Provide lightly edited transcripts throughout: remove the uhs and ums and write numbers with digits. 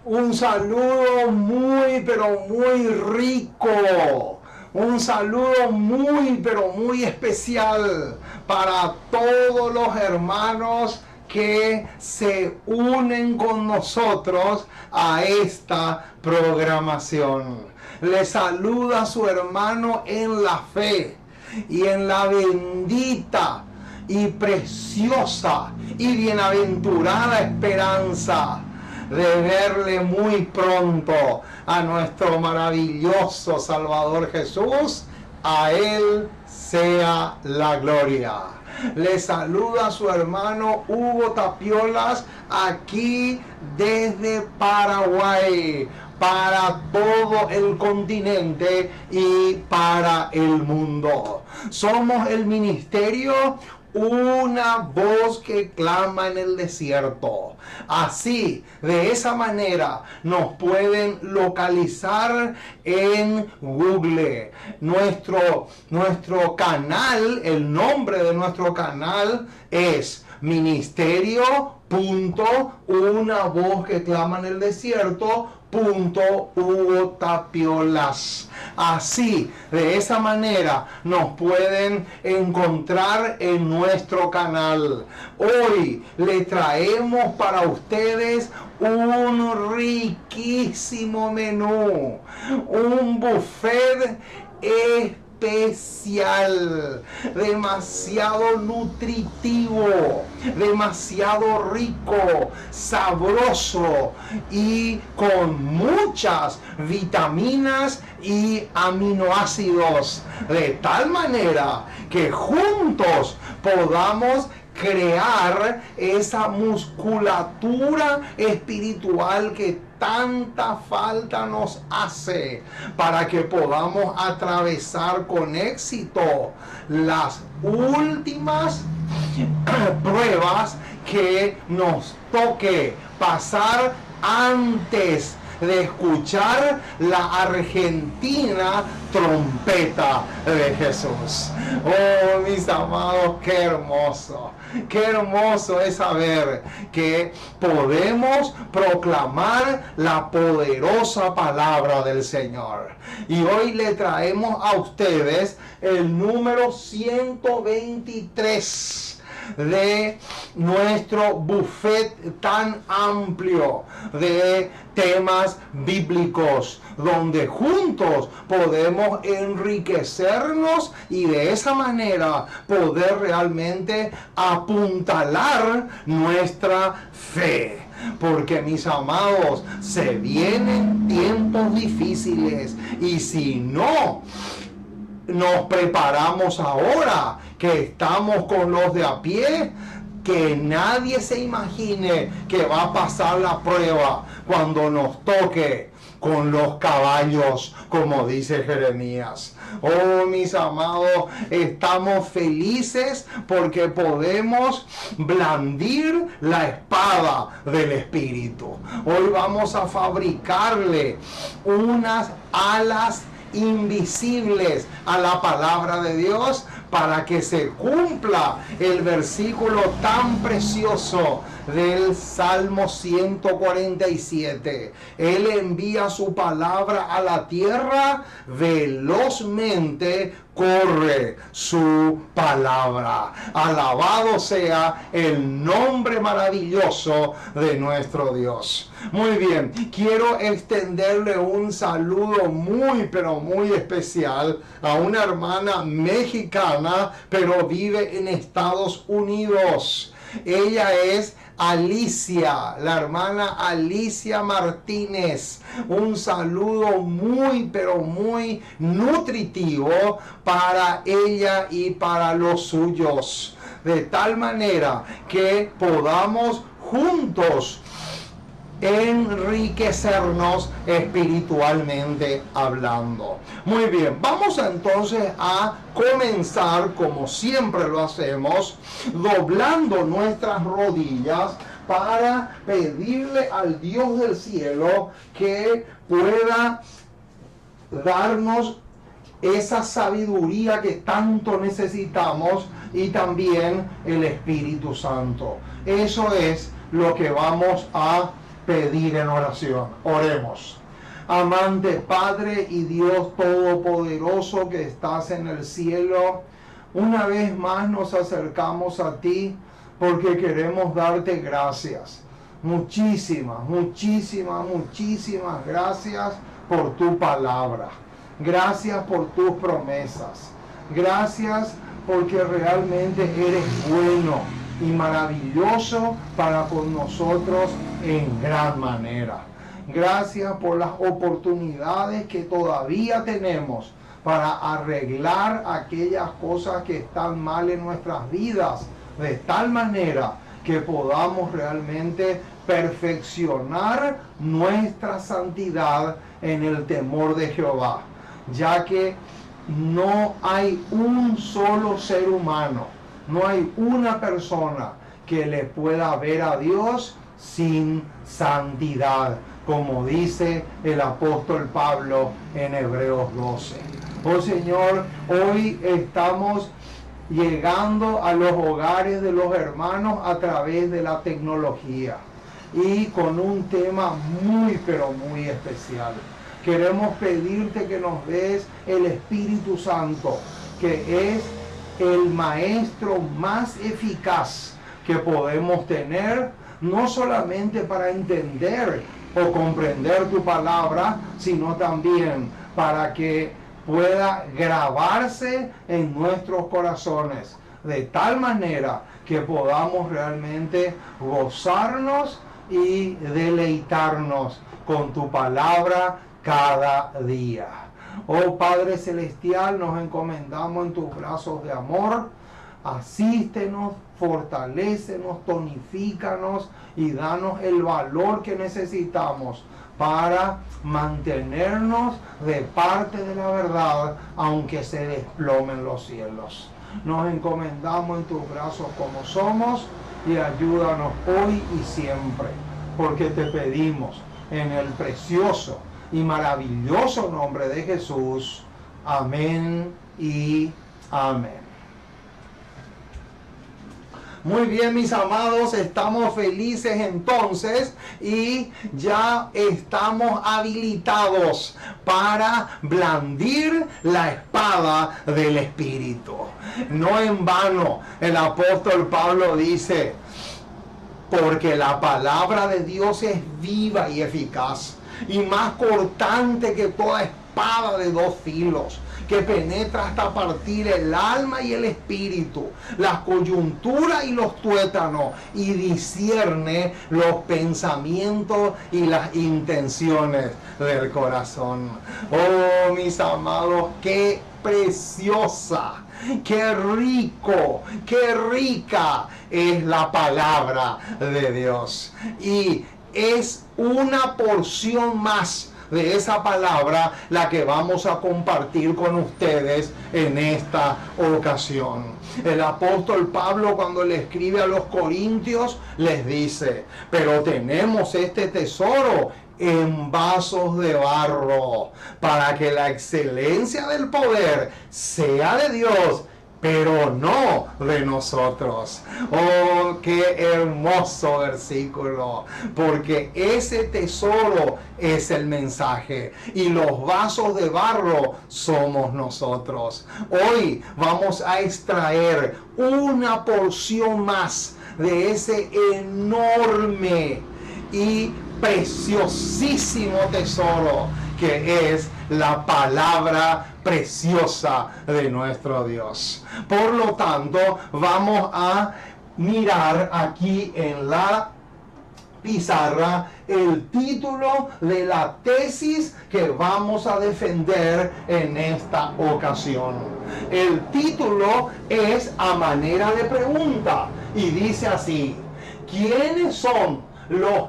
Un saludo muy, pero muy rico. Un saludo muy, pero muy especial para todos los hermanos que se unen con nosotros a esta programación. Les saluda su hermano en la fe y en la bendita y preciosa y bienaventurada esperanza de verle muy pronto a nuestro maravilloso Salvador Jesús. A Él sea la gloria. Le saluda su hermano Hugo Tapiolas, aquí desde Paraguay, para todo el continente y para el mundo. Somos el ministerio Una Voz que Clama en el Desierto. Así, de esa manera, nos pueden localizar en Google. Nuestro canal, el nombre de nuestro canal es Ministerio.Una Voz que Clama en el Desierto. Hugo Tapiolas. Así, de esa manera nos pueden encontrar en nuestro canal. Hoy le traemos para ustedes un riquísimo menú, un buffet especial, demasiado nutritivo, demasiado rico, sabroso y con muchas vitaminas y aminoácidos, de tal manera que juntos podamos crear esa musculatura espiritual que tanta falta nos hace para que podamos atravesar con éxito las últimas pruebas que nos toque pasar antes de escuchar la argentina trompeta de Jesús. Oh, mis amados, qué hermoso es saber que podemos proclamar la poderosa palabra del Señor. Y hoy le traemos a ustedes el número 123 de nuestro buffet tan amplio de temas bíblicos, donde juntos podemos enriquecernos y de esa manera poder realmente apuntalar nuestra fe. Porque, mis amados, se vienen tiempos difíciles y si no nos preparamos ahora, que estamos con los de a pie, que nadie se imagine que va a pasar la prueba cuando nos toque con los caballos, como dice Jeremías. Oh, mis amados, estamos felices porque podemos blandir la espada del Espíritu. Hoy vamos a fabricarle unas alas invisibles a la palabra de Dios para que se cumpla el versículo tan precioso del Salmo 147. Él envía su palabra a la tierra, velozmente corre su palabra. Alabado sea el nombre maravilloso de nuestro Dios. Muy bien, quiero extenderle un saludo muy, pero muy especial a una hermana mexicana, pero vive en Estados Unidos. Ella es Alicia, la hermana Alicia Martínez. Un saludo muy, pero muy nutritivo para ella y para los suyos, de tal manera que podamos juntos enriquecernos espiritualmente hablando. Muy bien, vamos entonces a comenzar como siempre lo hacemos, doblando nuestras rodillas para pedirle al Dios del cielo que pueda darnos esa sabiduría que tanto necesitamos y también el Espíritu Santo. Eso es lo que vamos a pedir en oración. Oremos. Amante Padre y Dios Todopoderoso que estás en el cielo, una vez más nos acercamos a ti porque queremos darte gracias. Muchísimas, muchísimas, muchísimas gracias por tu palabra. Gracias por tus promesas. Gracias porque realmente eres bueno y maravilloso para con nosotros en gran manera. Gracias por las oportunidades que todavía tenemos para arreglar aquellas cosas que están mal en nuestras vidas, de tal manera que podamos realmente perfeccionar nuestra santidad en el temor de Jehová, ya que no hay un solo ser humano, no hay una persona que le pueda ver a Dios sin santidad, como dice el apóstol Pablo en Hebreos 12. Oh Señor, hoy estamos llegando a los hogares de los hermanos a través de la tecnología y con un tema muy pero muy especial. Queremos pedirte que nos des el Espíritu Santo, que es el maestro más eficaz que podemos tener, no solamente para entender o comprender tu palabra, sino también para que pueda grabarse en nuestros corazones, de tal manera que podamos realmente gozarnos y deleitarnos con tu palabra cada día. Oh Padre Celestial, nos encomendamos en tus brazos de amor. Asístenos, fortalécenos, tonifícanos y danos el valor que necesitamos para mantenernos de parte de la verdad, aunque se desplomen los cielos. Nos encomendamos en tus brazos como somos y ayúdanos hoy y siempre, porque te pedimos en el precioso y maravilloso nombre de Jesús. Amén y amén. Muy bien, mis amados, estamos felices entonces y ya estamos habilitados para blandir la espada del Espíritu. No en vano el apóstol Pablo dice, porque la palabra de Dios es viva y eficaz y más cortante que toda espada de dos filos, que penetra hasta partir el alma y el espíritu, las coyunturas y los tuétanos, y discierne los pensamientos y las intenciones del corazón. Oh, mis amados, qué preciosa, qué rico, qué rica es la palabra de Dios. Y es una porción más de esa palabra la que vamos a compartir con ustedes en esta ocasión. El apóstol Pablo, cuando le escribe a los corintios, les dice, pero tenemos este tesoro en vasos de barro, para que la excelencia del poder sea de Dios, pero no de nosotros. Oh, qué hermoso versículo, porque ese tesoro es el mensaje y los vasos de barro somos nosotros. Hoy vamos a extraer una porción más de ese enorme y preciosísimo tesoro que es la palabra preciosa de nuestro Dios. Por lo tanto, vamos a mirar aquí en la pizarra el título de la tesis que vamos a defender en esta ocasión. El título es a manera de pregunta y dice así: ¿quiénes son los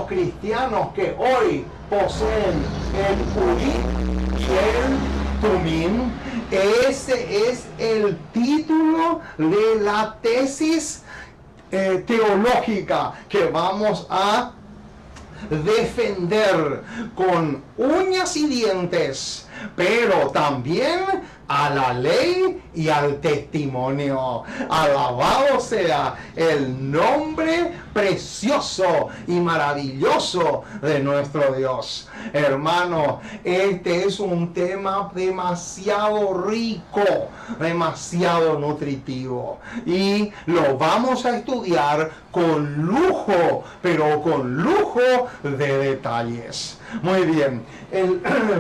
cristianos que hoy poseen el Urim y el Tumim? Ese es el título de la tesis teológica que vamos a defender con uñas y dientes, pero también a la ley y al testimonio. Alabado sea el nombre precioso y maravilloso de nuestro Dios. Hermano, este es un tema demasiado rico, demasiado nutritivo, y lo vamos a estudiar con lujo, pero con lujo de detalles. Muy bien,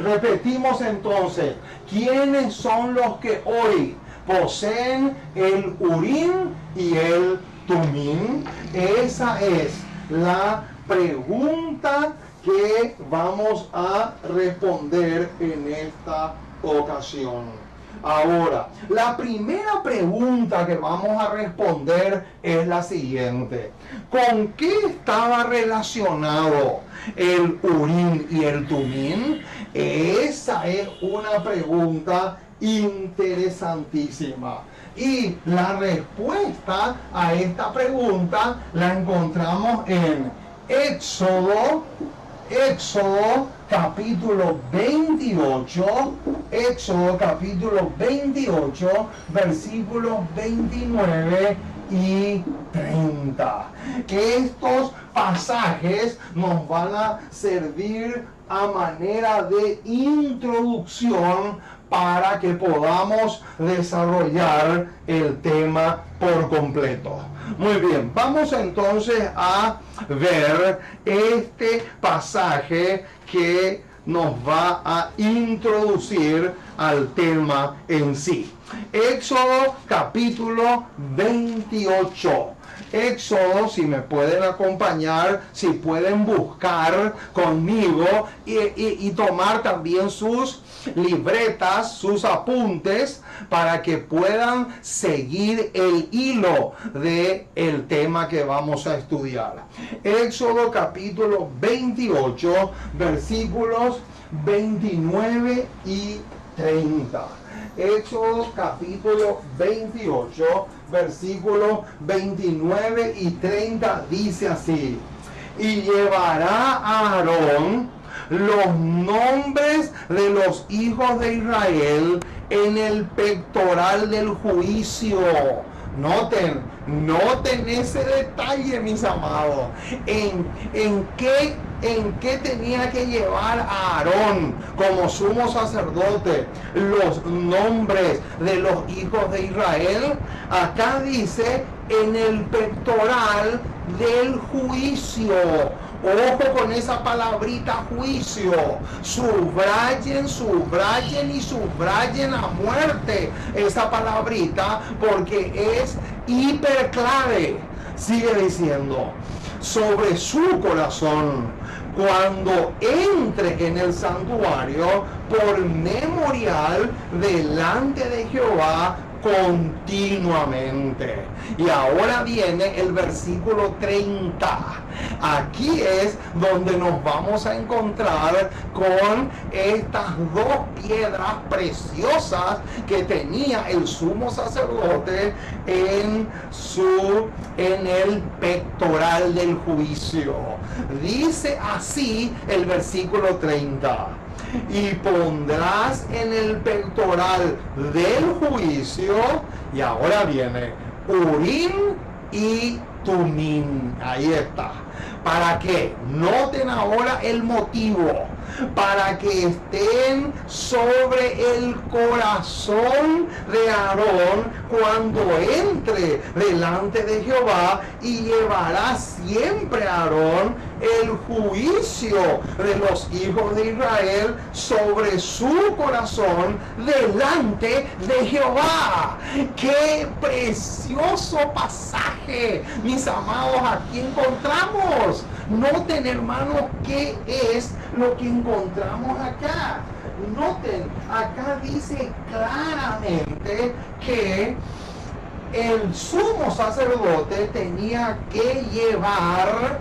repetimos entonces, ¿quiénes son los que hoy poseen el Urim y el Tumim? Esa es la pregunta que vamos a responder en esta ocasión. Ahora, la primera pregunta que vamos a responder es la siguiente: ¿con qué estaba relacionado el Urim y el Tumim? Esa es una pregunta interesantísima. Y la respuesta a esta pregunta la encontramos en Éxodo capítulo 28, Éxodo capítulo 28, versículos 29 y 30. Estos pasajes nos van a servir a manera de introducción para que podamos desarrollar el tema por completo. Muy bien, vamos entonces a ver este pasaje que nos va a introducir al tema en sí. Éxodo capítulo 28. Éxodo, si me pueden acompañar, si pueden buscar conmigo y tomar también sus libretas, sus apuntes, para que puedan seguir el hilo del tema que vamos a estudiar. Éxodo capítulo 28, versículos 29 y 30. Éxodo capítulo 28, versículos 29 y 30 dice así: y llevará a Aarón los nombres de los hijos de Israel en el pectoral del juicio. Noten ese detalle, mis amados. ¿En qué tenía que llevar a Aarón como sumo sacerdote los nombres de los hijos de Israel? Acá dice en el pectoral del juicio. Ojo con esa palabrita juicio. Subrayen y subrayen a muerte esa palabrita, porque es hiperclave. Sigue diciendo: sobre su corazón, cuando entre en el santuario por memorial delante de Jehová continuamente. Y ahora viene el versículo 30. Aquí es donde nos vamos a encontrar con estas dos piedras preciosas que tenía el sumo sacerdote en el pectoral del juicio. Dice así el versículo 30: y pondrás en el pectoral del juicio, y ahora viene Urim y Tumim. Ahí está. ¿Para qué? Noten ahora el motivo. Para que estén sobre el corazón de Aarón cuando entre delante de Jehová, y llevará siempre a Aarón el juicio de los hijos de Israel sobre su corazón delante de Jehová. ¡Qué precioso pasaje, mis amados! Aquí encontramos. Noten, hermanos, qué es lo que encontramos acá. Noten, acá dice claramente que el sumo sacerdote tenía que llevar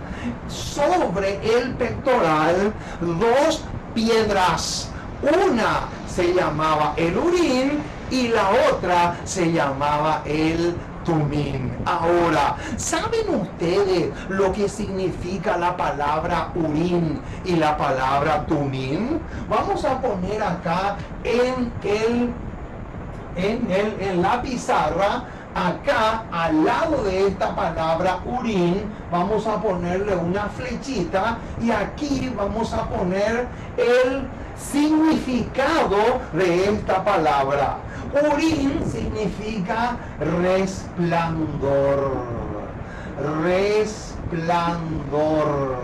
sobre el pectoral dos piedras. Una se llamaba el Urim y la otra se llamaba el Tumín. Ahora, ¿saben ustedes lo que significa la palabra Urim y la palabra Tumín? Vamos a poner acá en la pizarra, acá al lado de esta palabra Urim, vamos a ponerle una flechita y aquí vamos a poner el significado de esta palabra. Urim significa resplandor. Resplandor.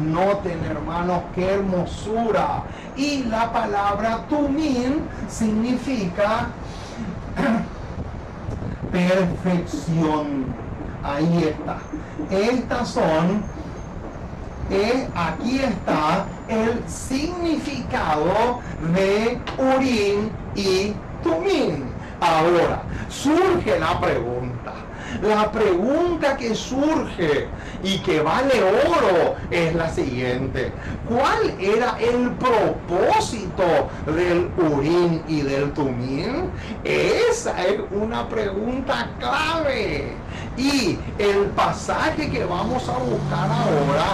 Noten, hermanos, qué hermosura. Y la palabra Tumín significa perfección. Ahí está. Estas son, aquí está el significado de Urim y Tumín. Ahora, surge la pregunta. La pregunta que surge y que vale oro es la siguiente: ¿cuál era el propósito del Urim y del Tumín? Esa es una pregunta clave. Y el pasaje que vamos a buscar ahora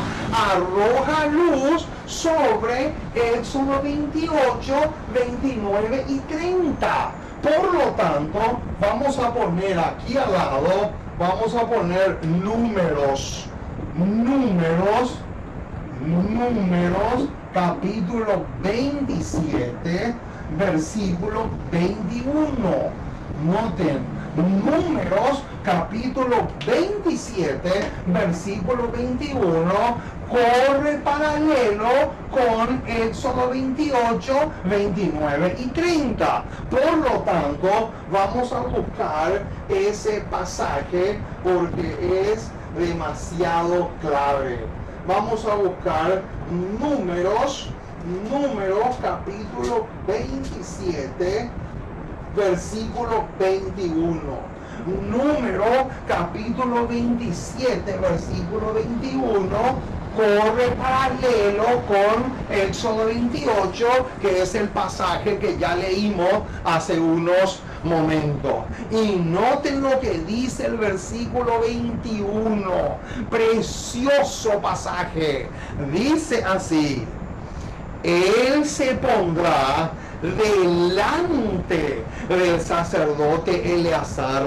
arroja luz sobre Éxodo 28, 29 y 30. Por lo tanto, vamos a poner aquí al lado, vamos a poner números, capítulo 27, versículo 21. Noten, números, capítulo 27, versículo 21, corre paralelo con Éxodo 28, 29 y 30. Por lo tanto, vamos a buscar ese pasaje porque es demasiado clave. Vamos a buscar números, capítulo 27, versículo 21. Número capítulo 27, versículo 21, corre paralelo con Éxodo 28, que es el pasaje que ya leímos hace unos momentos. Y noten lo que dice el versículo 21, precioso pasaje. Dice así: Él se pondrá delante del sacerdote Eleazar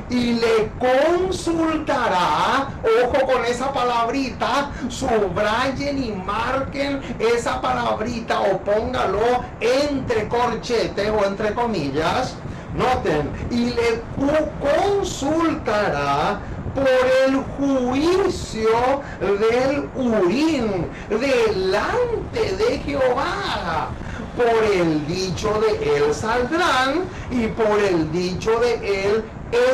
y le consultará. Ojo con esa palabrita, subrayen y marquen esa palabrita o póngalo entre corchetes o entre comillas. Noten, y le consultará por el juicio del Urim delante de Jehová. Por el dicho de él saldrán y por el dicho de él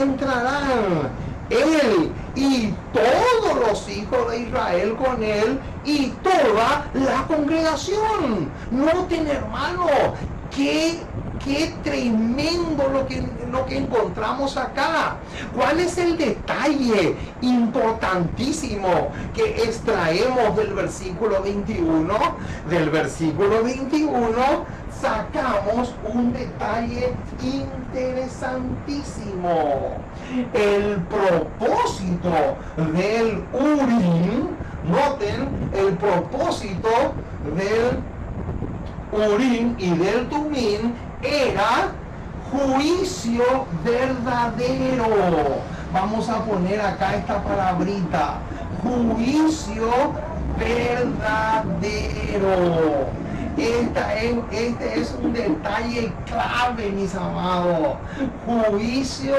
entrarán. Él y todos los hijos de Israel con él y toda la congregación. Noten, hermano, qué tremendo lo que encontramos acá. ¿Cuál es el detalle importantísimo que extraemos del versículo 21? Del versículo 21 sacamos un detalle interesantísimo. El propósito del Urim, noten, el propósito del Urim y del Tumín era juicio verdadero. Vamos a poner acá esta palabrita: juicio verdadero. Este es un detalle clave, mis amados. Juicio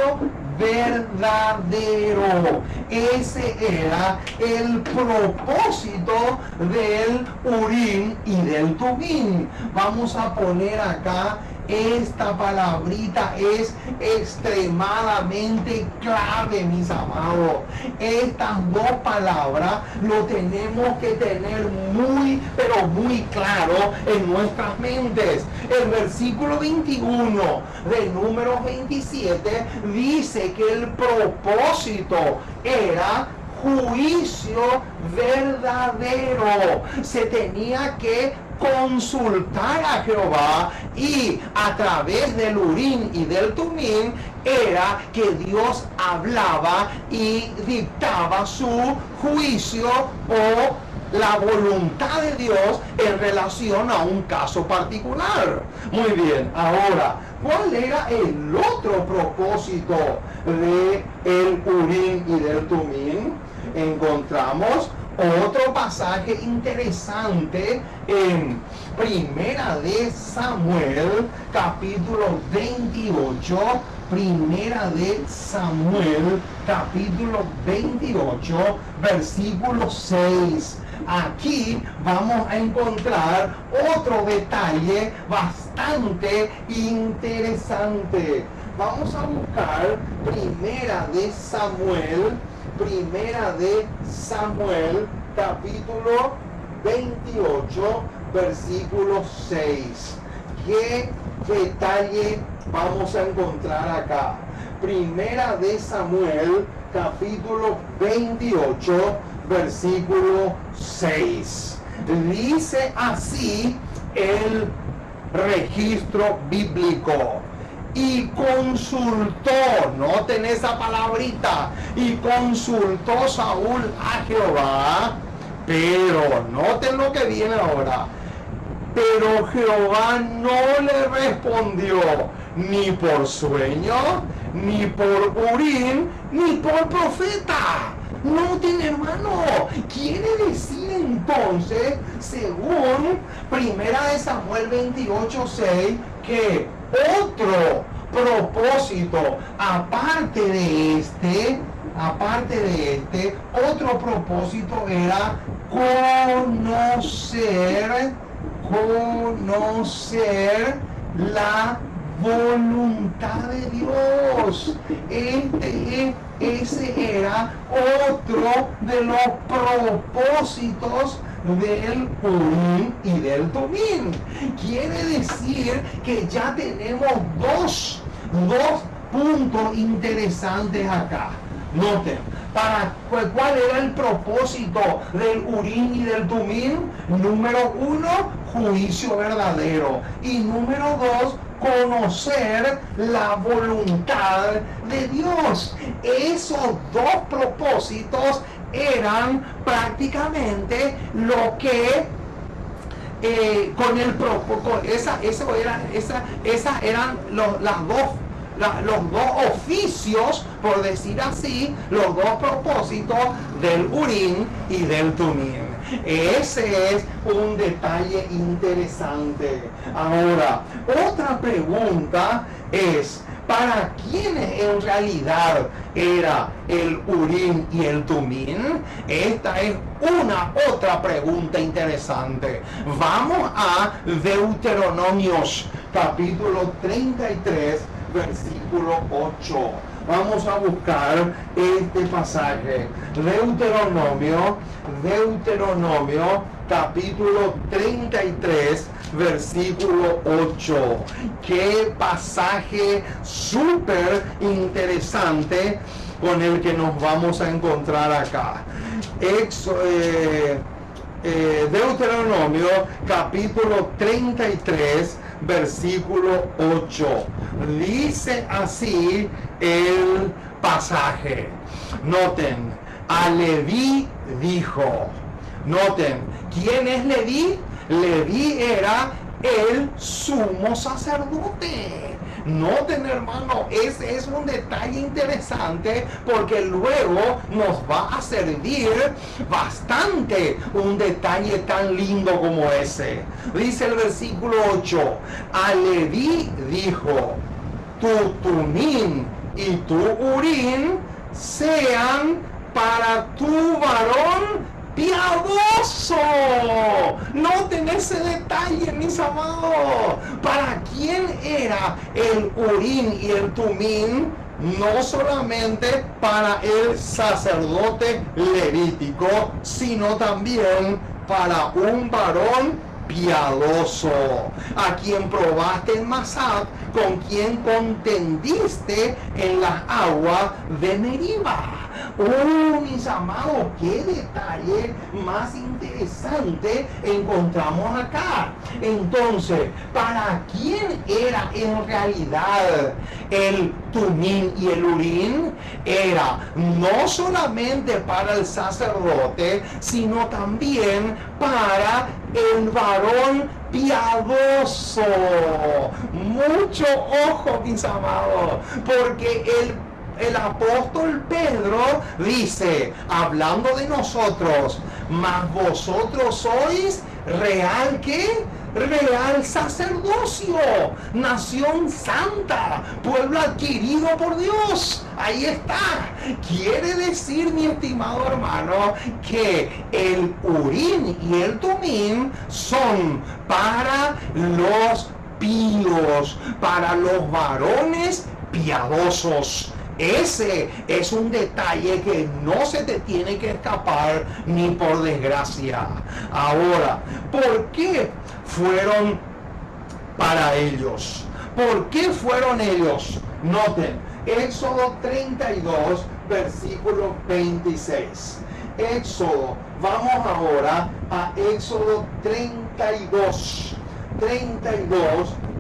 verdadero. Ese era el propósito del Urim y del Tumín. Vamos a poner acá esta palabrita, es extremadamente clave, mis amados. Estas dos palabras lo tenemos que tener muy, pero muy claro en nuestras mentes. El versículo 21 de Números 27 dice que el propósito era juicio verdadero. Se tenía que consultar a Jehová, y a través del Urim y del Tumim era que Dios hablaba y dictaba su juicio o la voluntad de Dios en relación a un caso particular. Muy bien, ahora, ¿cuál era el otro propósito de el Urim y del Tumim? Encontramos otro pasaje interesante en Primera de Samuel, capítulo 28. Primera de Samuel, capítulo 28, versículo 6. Aquí vamos a encontrar otro detalle bastante interesante. Vamos a buscar Primera de Samuel, capítulo 28, versículo 6. ¿Qué detalle vamos a encontrar acá? Primera de Samuel, capítulo 28, versículo 6. Dice así el registro bíblico. Y consultó, noten esa palabrita, y consultó Saúl a Jehová, pero noten lo que viene ahora. Pero Jehová no le respondió ni por sueño, ni por Urim, ni por profeta. Noten, hermano, quiere decir entonces, según Primera de Samuel 28:6, que otro propósito, aparte de este, otro propósito era conocer la voluntad de Dios. Ese era otro de los propósitos del Urim y del Tumim. Quiere decir que ya tenemos dos puntos interesantes acá. Noten, ¿cuál era el propósito del Urim y del Tumim? Número 1, juicio verdadero. Y número 2, conocer la voluntad de Dios. Esos dos propósitos eran prácticamente lo que esas eran los dos oficios, por decir así, los dos propósitos del Urim y del Tumim. Ese es un detalle interesante. Ahora, otra pregunta es, ¿para quiénes en realidad era el Urim y el Tumim? Esta es una otra pregunta interesante. Vamos a Deuteronomios, capítulo 33, versículo 8. Vamos a buscar este pasaje. Deuteronomio, capítulo 33, versículo 8. Qué pasaje súper interesante con el que nos vamos a encontrar acá. Deuteronomio, capítulo 33, versículo 8. Dice así el pasaje. Noten, a Leví dijo. Noten, ¿quién es Leví? Leví era el sumo sacerdote. Noten, hermano, ese es un detalle interesante, porque luego nos va a servir bastante un detalle tan lindo como ese. Dice el versículo 8, a Leví dijo, tu Tumim y tu Urim sean para tu varón piadoso. Noten ese detalle, mis amados. ¿Para quién era el Urim y el Tumim? No solamente para el sacerdote levítico, sino también para un varón piadoso, a quien probaste en Masad, con quien contendiste en las aguas de Meriba. Oh, mis amados, qué detalle más interesante encontramos acá. Entonces, ¿para quién era en realidad el Tumín y el Urín? Era no solamente para el sacerdote, sino también para el varón piadoso. Mucho ojo, mis amados, porque el apóstol Pedro dice, hablando de nosotros, mas vosotros sois real, ¿qué? Real sacerdocio, nación santa, pueblo adquirido por Dios. Ahí está. Quiere decir, mi estimado hermano, que el Urín y el Tumín son para los píos, para los varones piadosos. Ese es un detalle que no se te tiene que escapar ni por desgracia. Ahora, ¿por qué fueron para ellos? ¿Por qué fueron ellos? Noten, Éxodo 32, versículo 26. Éxodo, vamos ahora a Éxodo 32,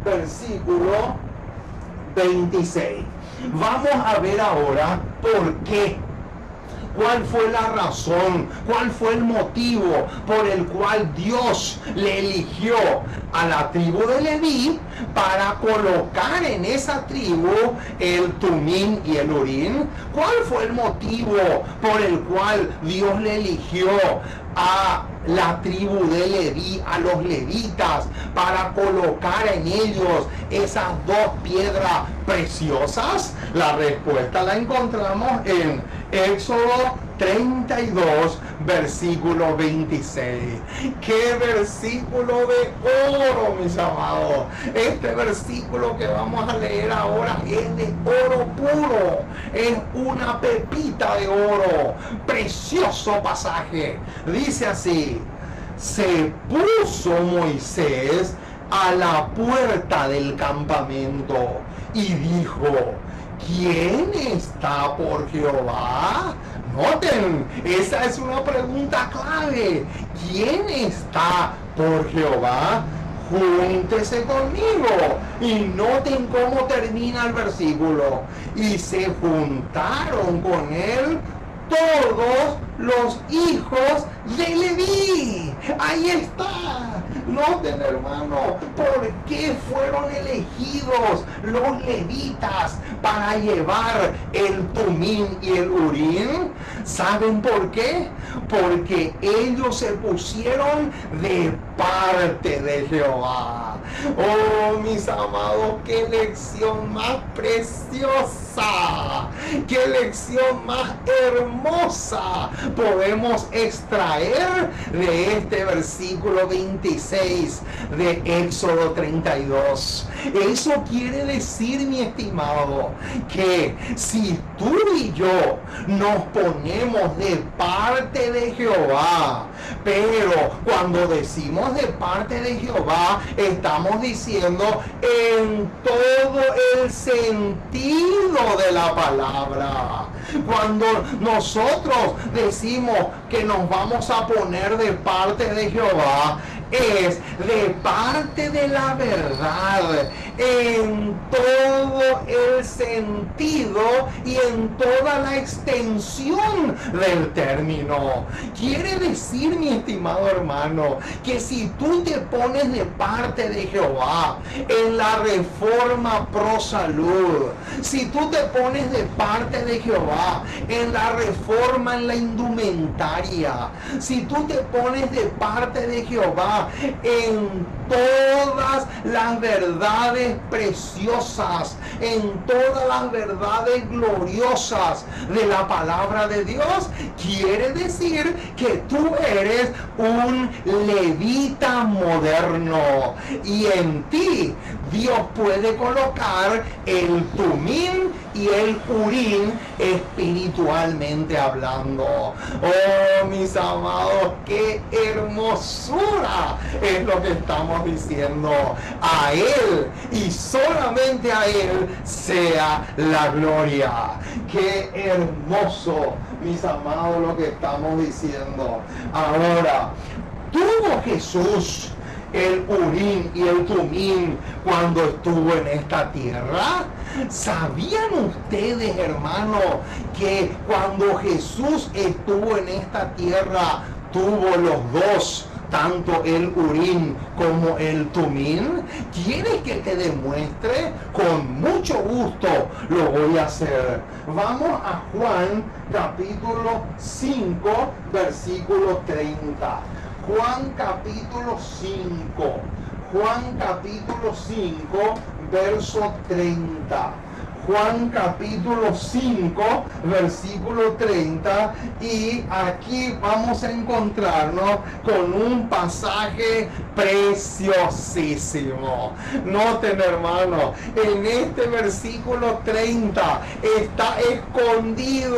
versículo 26. Vamos a ver ahora por qué. ¿Cuál fue la razón? ¿Cuál fue el motivo por el cual Dios le eligió a la tribu de Leví para colocar en esa tribu el Tumín y el Urín? ¿Cuál fue el motivo por el cual Dios le eligió a la tribu de Leví, a los levitas, para colocar en ellos esas dos piedras preciosas? La respuesta la encontramos en Éxodo 32, versículo 26. ¡Qué versículo de oro, mis amados! Este versículo que vamos a leer ahora es de oro puro. Es una pepita de oro. Precioso pasaje. Dice así: se puso Moisés a la puerta del campamento y dijo, ¿quién está por Jehová? Noten, esa es una pregunta clave. ¿Quién está por Jehová? Júntese conmigo. Y noten cómo termina el versículo. Y se juntaron con él todos los hijos de Leví. Ahí está. Noten, hermano, por qué fueron elegidos los levitas para llevar el Tumín y el Urín. ¿Saben por qué? Porque ellos se pusieron de parte de Jehová. Oh, mis amados, qué lección más preciosa, qué lección más hermosa podemos extraer de este versículo 26 de Éxodo 32. Eso quiere decir, mi estimado, que si tú y yo nos ponemos de parte de Jehová, pero cuando decimos de parte de Jehová, estamos diciendo en todo el sentido de la palabra. Cuando nosotros decimos que nos vamos a poner de parte de Jehová, es de parte de la verdad, en todo el sentido y en toda la extensión del término. Quiere decir, mi estimado hermano, que si tú te pones de parte de Jehová en la reforma pro salud, si tú te pones de parte de Jehová en la reforma en la indumentaria, si tú te pones de parte de Jehová en todas las verdades preciosas, en todas las verdades gloriosas de la palabra de Dios, quiere decir que tú eres un levita moderno y en ti Dios puede colocar el Tumín y el Urín espiritualmente hablando. Oh, mis amados, qué hermosura es lo que estamos estamos diciendo, a Él y solamente a Él sea la gloria. Qué hermoso, mis amados, lo que estamos diciendo. Ahora, tuvo Jesús el Urim y el Tumim cuando estuvo en esta tierra. ¿Sabían ustedes, hermanos, que cuando Jesús estuvo en esta tierra tuvo los dos, tanto el Urim como el Tumim? ¿Quieres que te demuestre? Con mucho gusto lo voy a hacer. Vamos a Juan capítulo 5, versículo 30. Juan capítulo 5. Juan capítulo 5, verso 30. Juan capítulo 5, versículo 30, y aquí vamos a encontrarnos con un pasaje preciosísimo. Noten, hermano, en este versículo 30 está escondido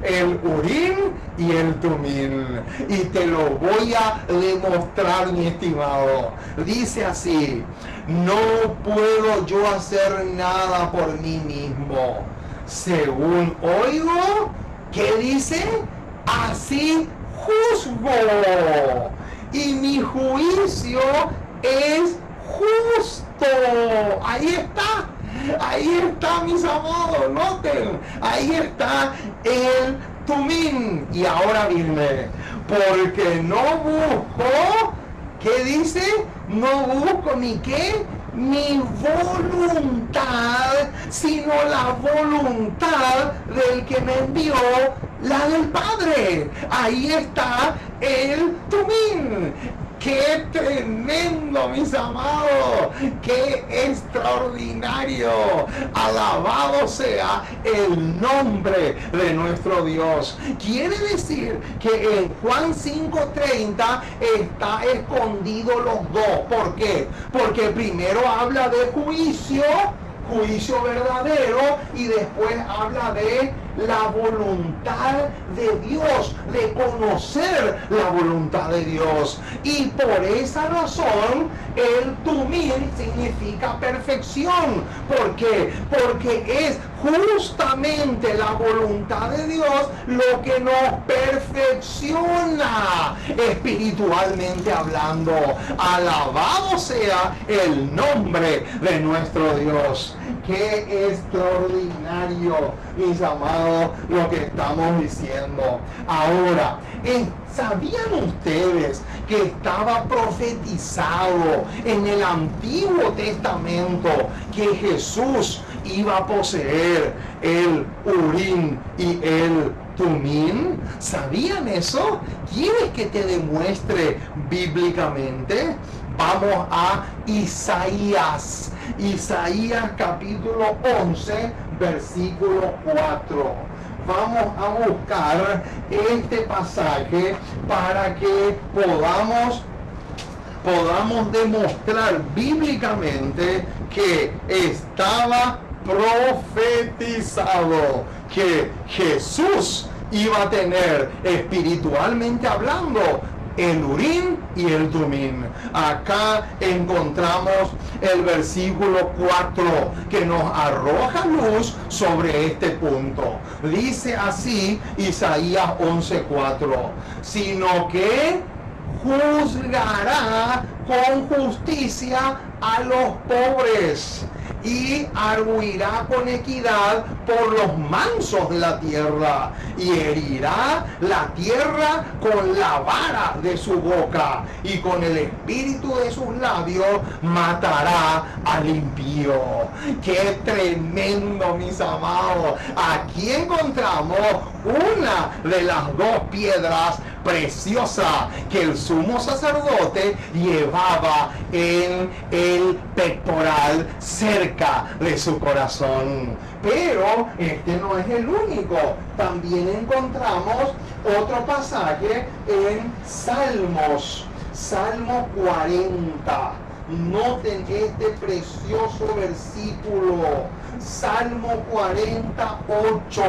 el Urim y el Tumim, y te lo voy a demostrar, mi estimado. Dice así: no puedo yo hacer nada por mí mismo. Según oigo, ¿qué dice? Así juzgo. Y mi juicio es justo. Ahí está, mis amados. Noten, ahí está el Tumim. Y ahora viene, porque no busco, ¿qué dice? No busco ni qué, mi voluntad, sino la voluntad del que me envió, la del Padre. Ahí está el Tumim. ¡Qué tremendo, mis amados! ¡Qué extraordinario! Alabado sea el nombre de nuestro Dios. Quiere decir que en Juan 5:30 está escondido los dos. ¿Por qué? Porque primero habla de juicio verdadero, y después habla de la voluntad de Dios, de conocer la voluntad de Dios. Y por esa razón el Tumim significa perfección. ¿Por qué? Porque es justamente la voluntad de Dios lo que nos perfecciona espiritualmente hablando. Alabado sea el nombre de nuestro Dios. Qué extraordinario, mis amados, lo que estamos diciendo. Ahora, ¿sabían ustedes que estaba profetizado en el Antiguo Testamento que Jesús iba a poseer el Urim y el Tumim? ¿Sabían eso? ¿Quieres que te demuestre bíblicamente? Vamos a Isaías. Isaías capítulo 11, versículo 4. Vamos a buscar este pasaje para que podamos demostrar bíblicamente que estaba profetizado que Jesús iba a tener, espiritualmente hablando, el Urim y el Tumim. Acá encontramos el versículo 4 que nos arroja luz sobre este punto. Dice así Isaías 11:4: sino que juzgará con justicia a los pobres y arguirá con equidad por los mansos de la tierra, y herirá la tierra con la vara de su boca, y con el espíritu de sus labios matará al impío. ¡Qué tremendo, mis amados! Aquí encontramos una de las dos piedras preciosa que el sumo sacerdote llevaba en el pectoral cerca de su corazón. Pero este no es el único. También encontramos otro pasaje en Salmos, Salmo 40. Noten este precioso versículo, Salmo 48.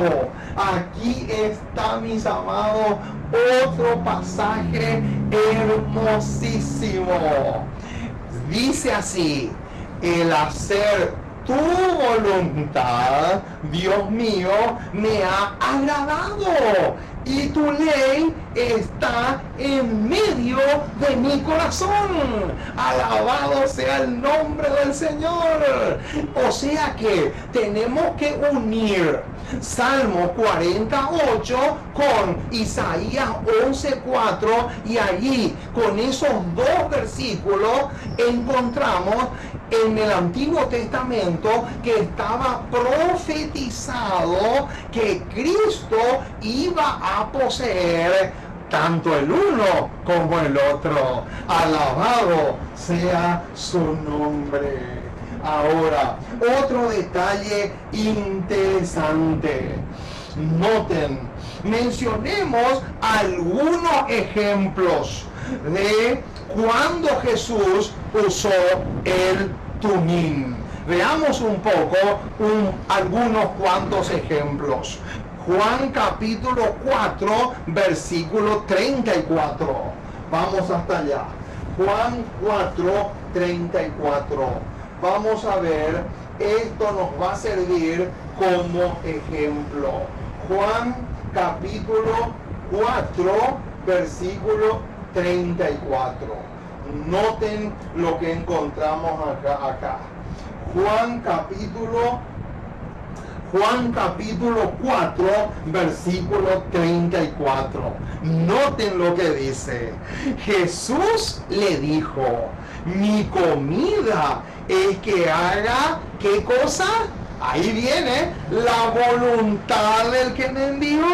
Aquí está, mis amados, otro pasaje hermosísimo. Dice así: el hacer tu voluntad, Dios mío, me ha agradado, y tu ley está en medio de mi corazón. Alabado sea el nombre del Señor. O sea que tenemos que unir Salmo 48 con Isaías 11:4, y allí con esos dos versículos encontramos en el Antiguo Testamento que estaba profetizado que Cristo iba a poseer tanto el uno como el otro. Alabado sea su nombre. Ahora, otro detalle interesante. Noten, mencionemos algunos ejemplos de cuando Jesús usó el tumín. Veamos un poco algunos cuantos ejemplos. Juan capítulo 4, versículo 34. Vamos hasta allá. Juan 4, 34. Vamos a ver, esto nos va a servir como ejemplo. Juan capítulo 4, versículo 34. Noten lo que encontramos acá. Juan capítulo 4, versículo 34. Noten lo que dice. Jesús le dijo: mi comida es que haga, ¿qué cosa? Ahí viene, la voluntad del que me envió,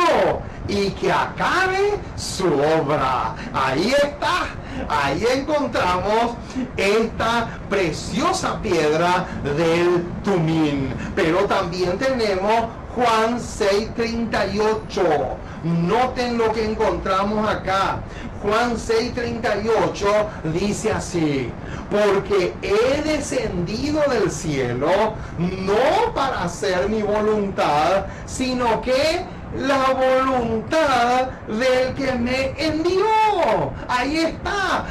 y que acabe su obra. Ahí está. Ahí encontramos esta preciosa piedra del tumín. Pero también tenemos Juan 6:38. Noten lo que encontramos acá. Juan 6:38 dice así: porque he descendido del cielo no para hacer mi voluntad, sino que la voluntad del que me envió. Ahí está,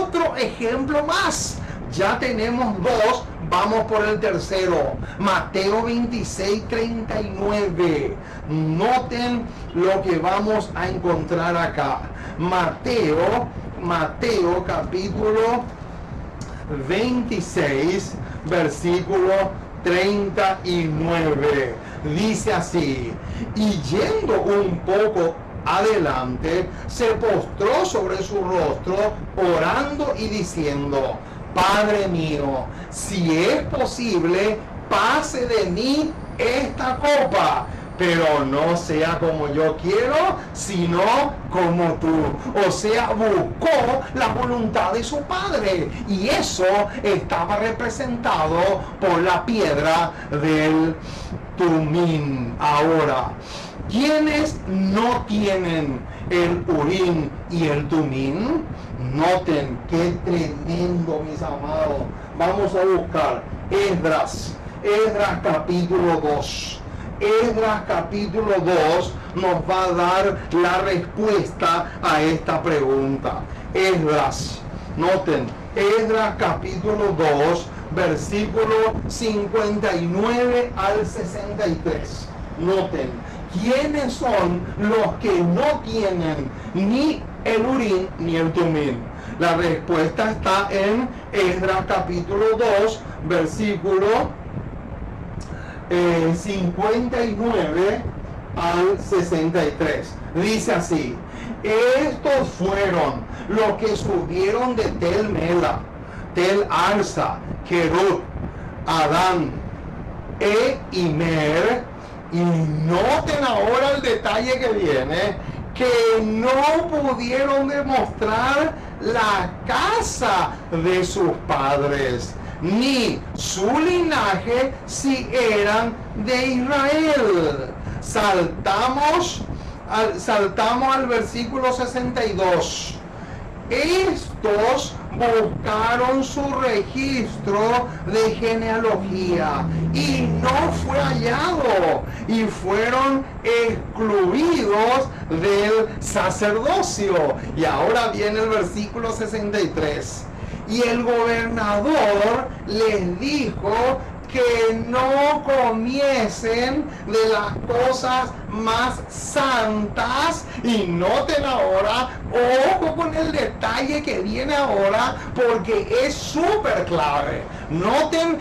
otro ejemplo más. Ya tenemos dos, vamos por el tercero. Mateo 26:39. Noten lo que vamos a encontrar acá. Mateo capítulo 26, versículo 39. Dice así: y yendo un poco adelante, se postró sobre su rostro, orando y diciendo: Padre mío, si es posible, pase de mí esta copa, pero no sea como yo quiero, sino como tú. O sea, buscó la voluntad de su padre, y eso estaba representado por la piedra del tumín. Ahora, ¿quiénes no tienen el Urim y el Tumín? Noten qué tremendo, mis amados. Vamos a buscar Esdras capítulo 2. Esdras capítulo 2 nos va a dar la respuesta a esta pregunta. Noten, Esdras capítulo 2, versículo 59 al 63. Noten, ¿quiénes son los que no tienen ni el Urim ni el Tumín? La respuesta está en Esdras capítulo 2, versículo 59 al 63. Dice así: estos fueron los que subieron de Tel Mela, Tel Arsa, Kerut, Adán, Imer. Y noten ahora el detalle que viene, que no pudieron demostrar la casa de sus padres, ni su linaje, si eran de Israel. Saltamos al versículo 62. Estos buscaron su registro de genealogía y no fue hallado, y fueron excluidos del sacerdocio. Y ahora viene el versículo 63. Y el gobernador les dijo que no comiesen de las cosas más santas. Y noten ahora, ojo con el detalle que viene ahora, porque es súper clave. Noten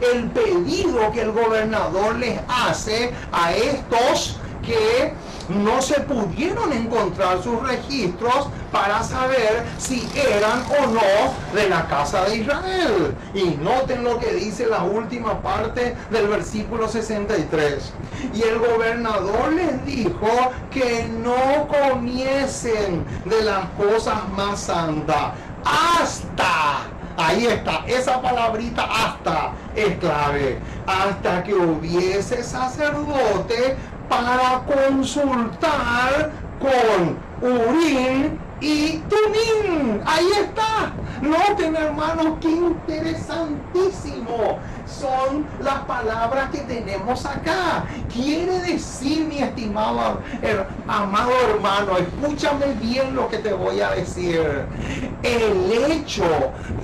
el pedido que el gobernador les hace a estos que no se pudieron encontrar sus registros para saber si eran o no de la casa de Israel. Y noten lo que dice la última parte del versículo 63. Y el gobernador les dijo que no comiesen de las cosas más santas hasta, ahí está, esa palabrita hasta es clave, hasta que hubiese sacerdote para consultar con Urim y Tumim. Ahí está. Noten, hermanos, qué interesantísimo son las palabras que tenemos acá. Quiere decir, mi estimado amado hermano, escúchame bien lo que te voy a decir. El hecho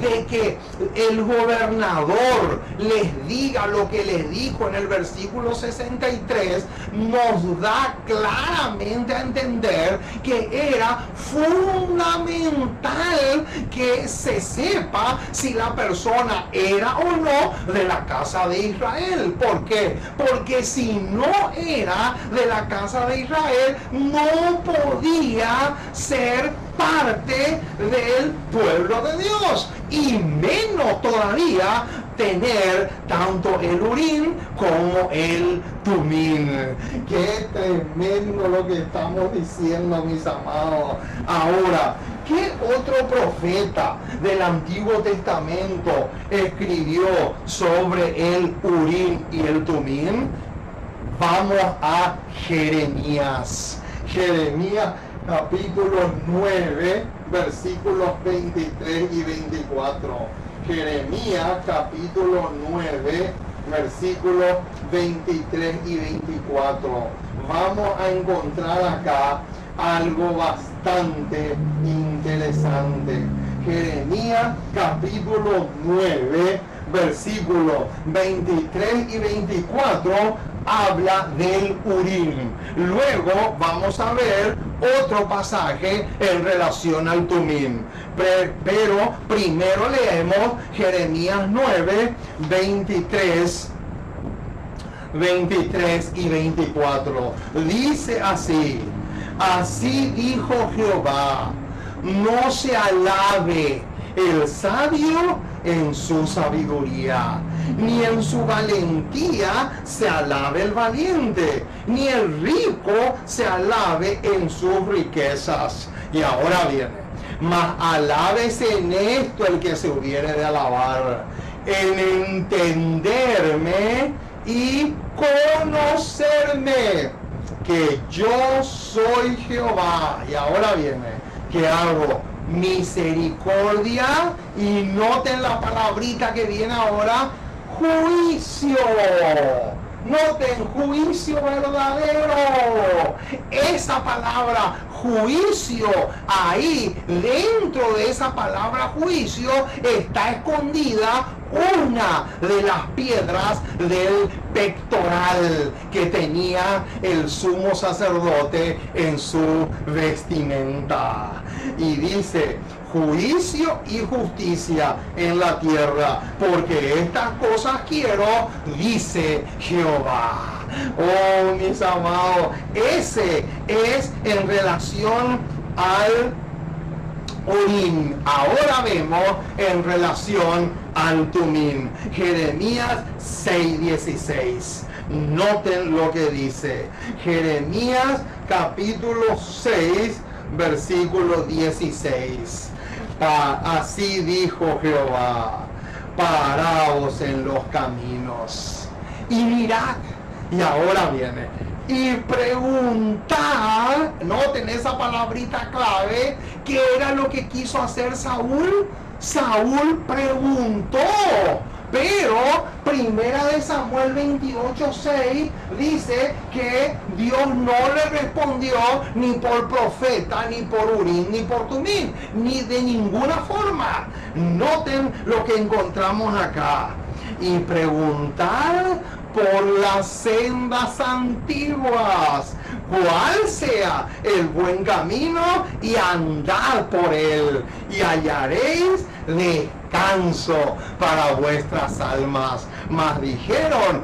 de que el gobernador les diga lo que les dijo en el versículo 63 nos da claramente a entender que era fundamental que se sepa si la persona era o no de la casa de Israel. ¿Por qué? Porque si no era de la casa de Israel, no podía ser parte del pueblo de Dios, y menos todavía tener tanto el Urim como el Tumim. Qué tremendo lo que estamos diciendo, mis amados. Ahora, ¿qué otro profeta del Antiguo Testamento escribió sobre el Urim y el Tumim? Vamos a Jeremías. Jeremías capítulo 9, versículos 23 y 24. Jeremías capítulo 9, versículos 23 y 24. Vamos a encontrar acá algo bastante interesante. Jeremías capítulo 9, versículos 23 y 24 habla del Urim. Luego vamos a ver otro pasaje en relación al Tumim. Pero primero leemos Jeremías 9, 23 y 24. Dice así: así dijo Jehová, no se alabe el sabio en su sabiduría, ni en su valentía se alabe el valiente, ni el rico se alabe en sus riquezas. Y ahora viene: mas alábese en esto el que se hubiere de alabar, en entenderme y conocerme, que yo soy Jehová. Y ahora viene: que hago misericordia, y noten la palabrita que viene ahora, juicio. Noten, juicio verdadero. Esa palabra juicio, ahí dentro de esa palabra juicio está escondida una de las piedras del pectoral que tenía el sumo sacerdote en su vestimenta. Y dice: juicio y justicia en la tierra, porque estas cosas quiero, dice Jehová. Oh, mis amados, ese es en relación al Urim. Ahora vemos en relación al Tumim. Jeremías 6:16. Noten lo que dice. Jeremías capítulo 6, versículo 16. Así dijo Jehová: paraos en los caminos y mirad. Y ahora viene: y preguntar. Noten esa palabrita clave. ¿Qué era lo que quiso hacer Saúl? Saúl preguntó Pero Primera de Samuel 28:6 dice que Dios no le respondió ni por profeta, ni por Urim, ni por Tumim, ni de ninguna forma. Noten lo que encontramos acá. Y preguntar por las sendas antiguas, cuál sea el buen camino, y andad por él, y hallaréis descanso para vuestras almas. Mas dijeron,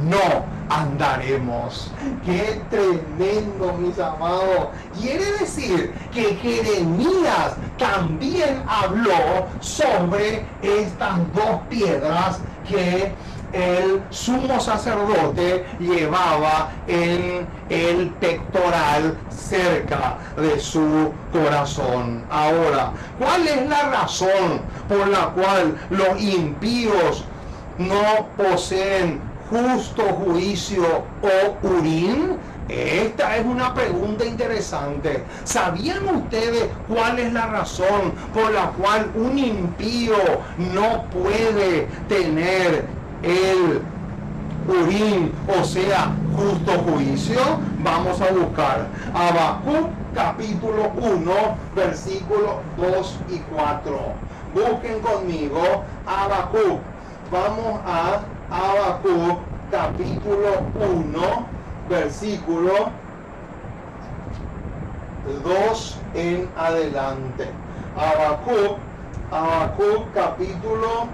no andaremos. Qué tremendo, mis amados. Quiere decir que Jeremías también habló sobre estas dos piedras que el sumo sacerdote llevaba en el pectoral cerca de su corazón. Ahora, ¿cuál es la razón por la cual los impíos no poseen justo juicio o Urim? Esta es una pregunta interesante. ¿Sabían ustedes cuál es la razón por la cual un impío no puede tener el Urim, o sea, justo juicio? Vamos a buscar Habacuc capítulo 1, versículos 2 y 4. Busquen conmigo Habacuc. Vamos a Habacuc capítulo 1, versículo 2 en adelante. Habacuc capítulo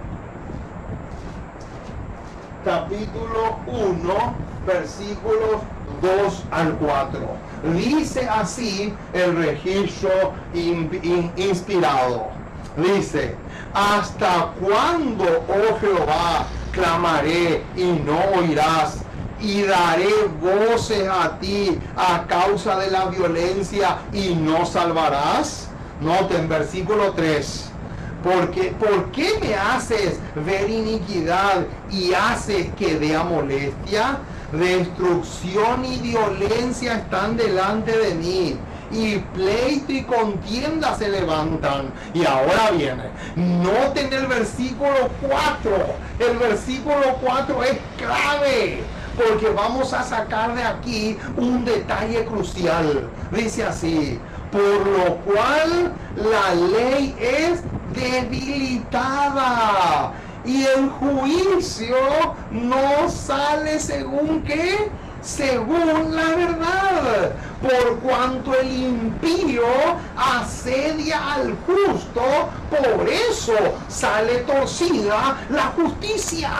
1, versículos 2 al 4. Dice así el registro inspirado. Dice: ¿hasta cuándo, oh Jehová, clamaré y no oirás? Y daré voces a ti a causa de la violencia y no salvarás. Noten versículo 3. ¿Por qué me haces ver iniquidad y haces que vea molestia? Destrucción y violencia están delante de mí, y pleito y contienda se levantan. Y ahora viene, noten el versículo 4. El versículo 4 es clave, porque vamos a sacar de aquí un detalle crucial. Dice así: por lo cual la ley es debilitada y el juicio no sale según qué, según la verdad, por cuanto el impío asedia al justo, por eso sale torcida la justicia.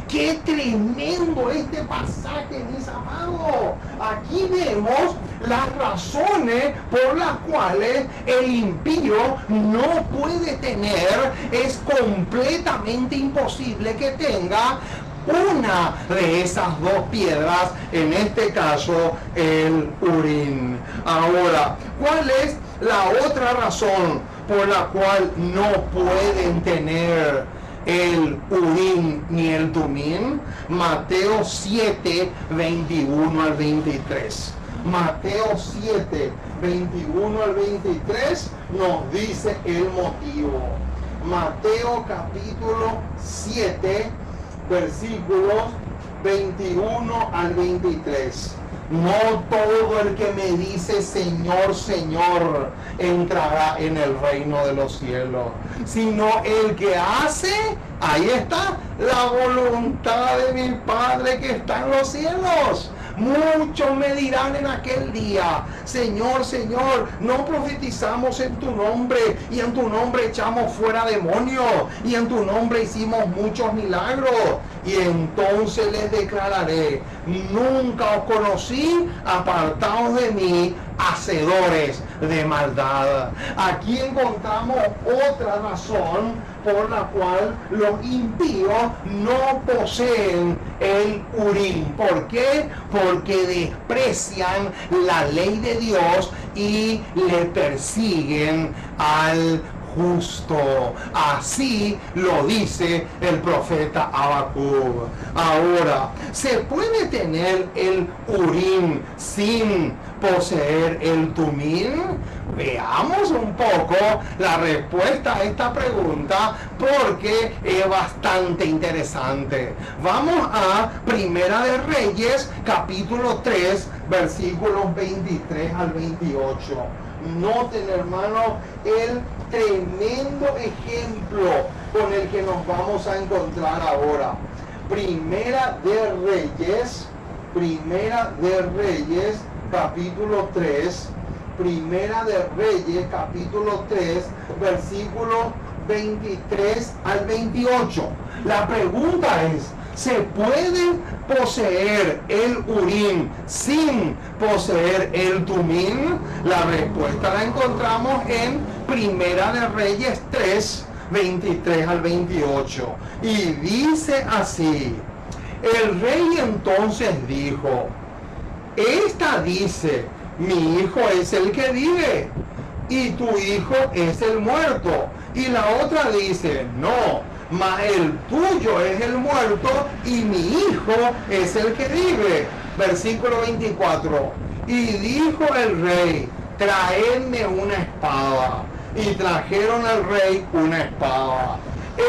¡Qué tremendo este pasaje, mis amados! Aquí vemos las razones por las cuales el impío no puede tener, es completamente imposible que tenga una de esas dos piedras, en este caso el Urim. Ahora, ¿cuál es la otra razón por la cual no pueden tener el Urim ni el Tumim? Mateo 7, 21 al 23. Mateo 7, 21 al 23 nos dice el motivo. Mateo capítulo 7, versículos 21 al 23. No todo el que me dice Señor, Señor entrará en el reino de los cielos, sino el que hace, ahí está, la voluntad de mi Padre que está en los cielos. Muchos me dirán en aquel día: Señor, Señor, no profetizamos en tu nombre, y en tu nombre echamos fuera demonios, y en tu nombre hicimos muchos milagros. Y entonces les declararé: nunca os conocí, apartaos de mí, hacedores de maldad. Aquí encontramos otra razón por la cual los impíos no poseen el Urim. ¿Por qué? Porque desprecian la ley de Dios y le persiguen al justo. Así lo dice el profeta Habacuc. Ahora, ¿se puede tener el Urim sin poseer el Tumim? Veamos un poco la respuesta a esta pregunta porque es bastante interesante. Vamos a Primera de Reyes, capítulo 3, versículos 23 al 28. Noten, hermano, el tremendo ejemplo con el que nos vamos a encontrar ahora. Primera de Reyes, capítulo 3. Primera de Reyes, capítulo 3, versículos 23 al 28. La pregunta es, ¿se puede poseer el Urim sin poseer el Tumim? La respuesta la encontramos en Primera de Reyes 3, 23 al 28. Y dice así: el rey entonces dijo, esta dice, mi hijo es el que vive y tu hijo es el muerto. Y la otra dice, no, mas el tuyo es el muerto y mi hijo es el que vive. Versículo 24. Y dijo el rey, traedme una espada. Y trajeron al rey una espada.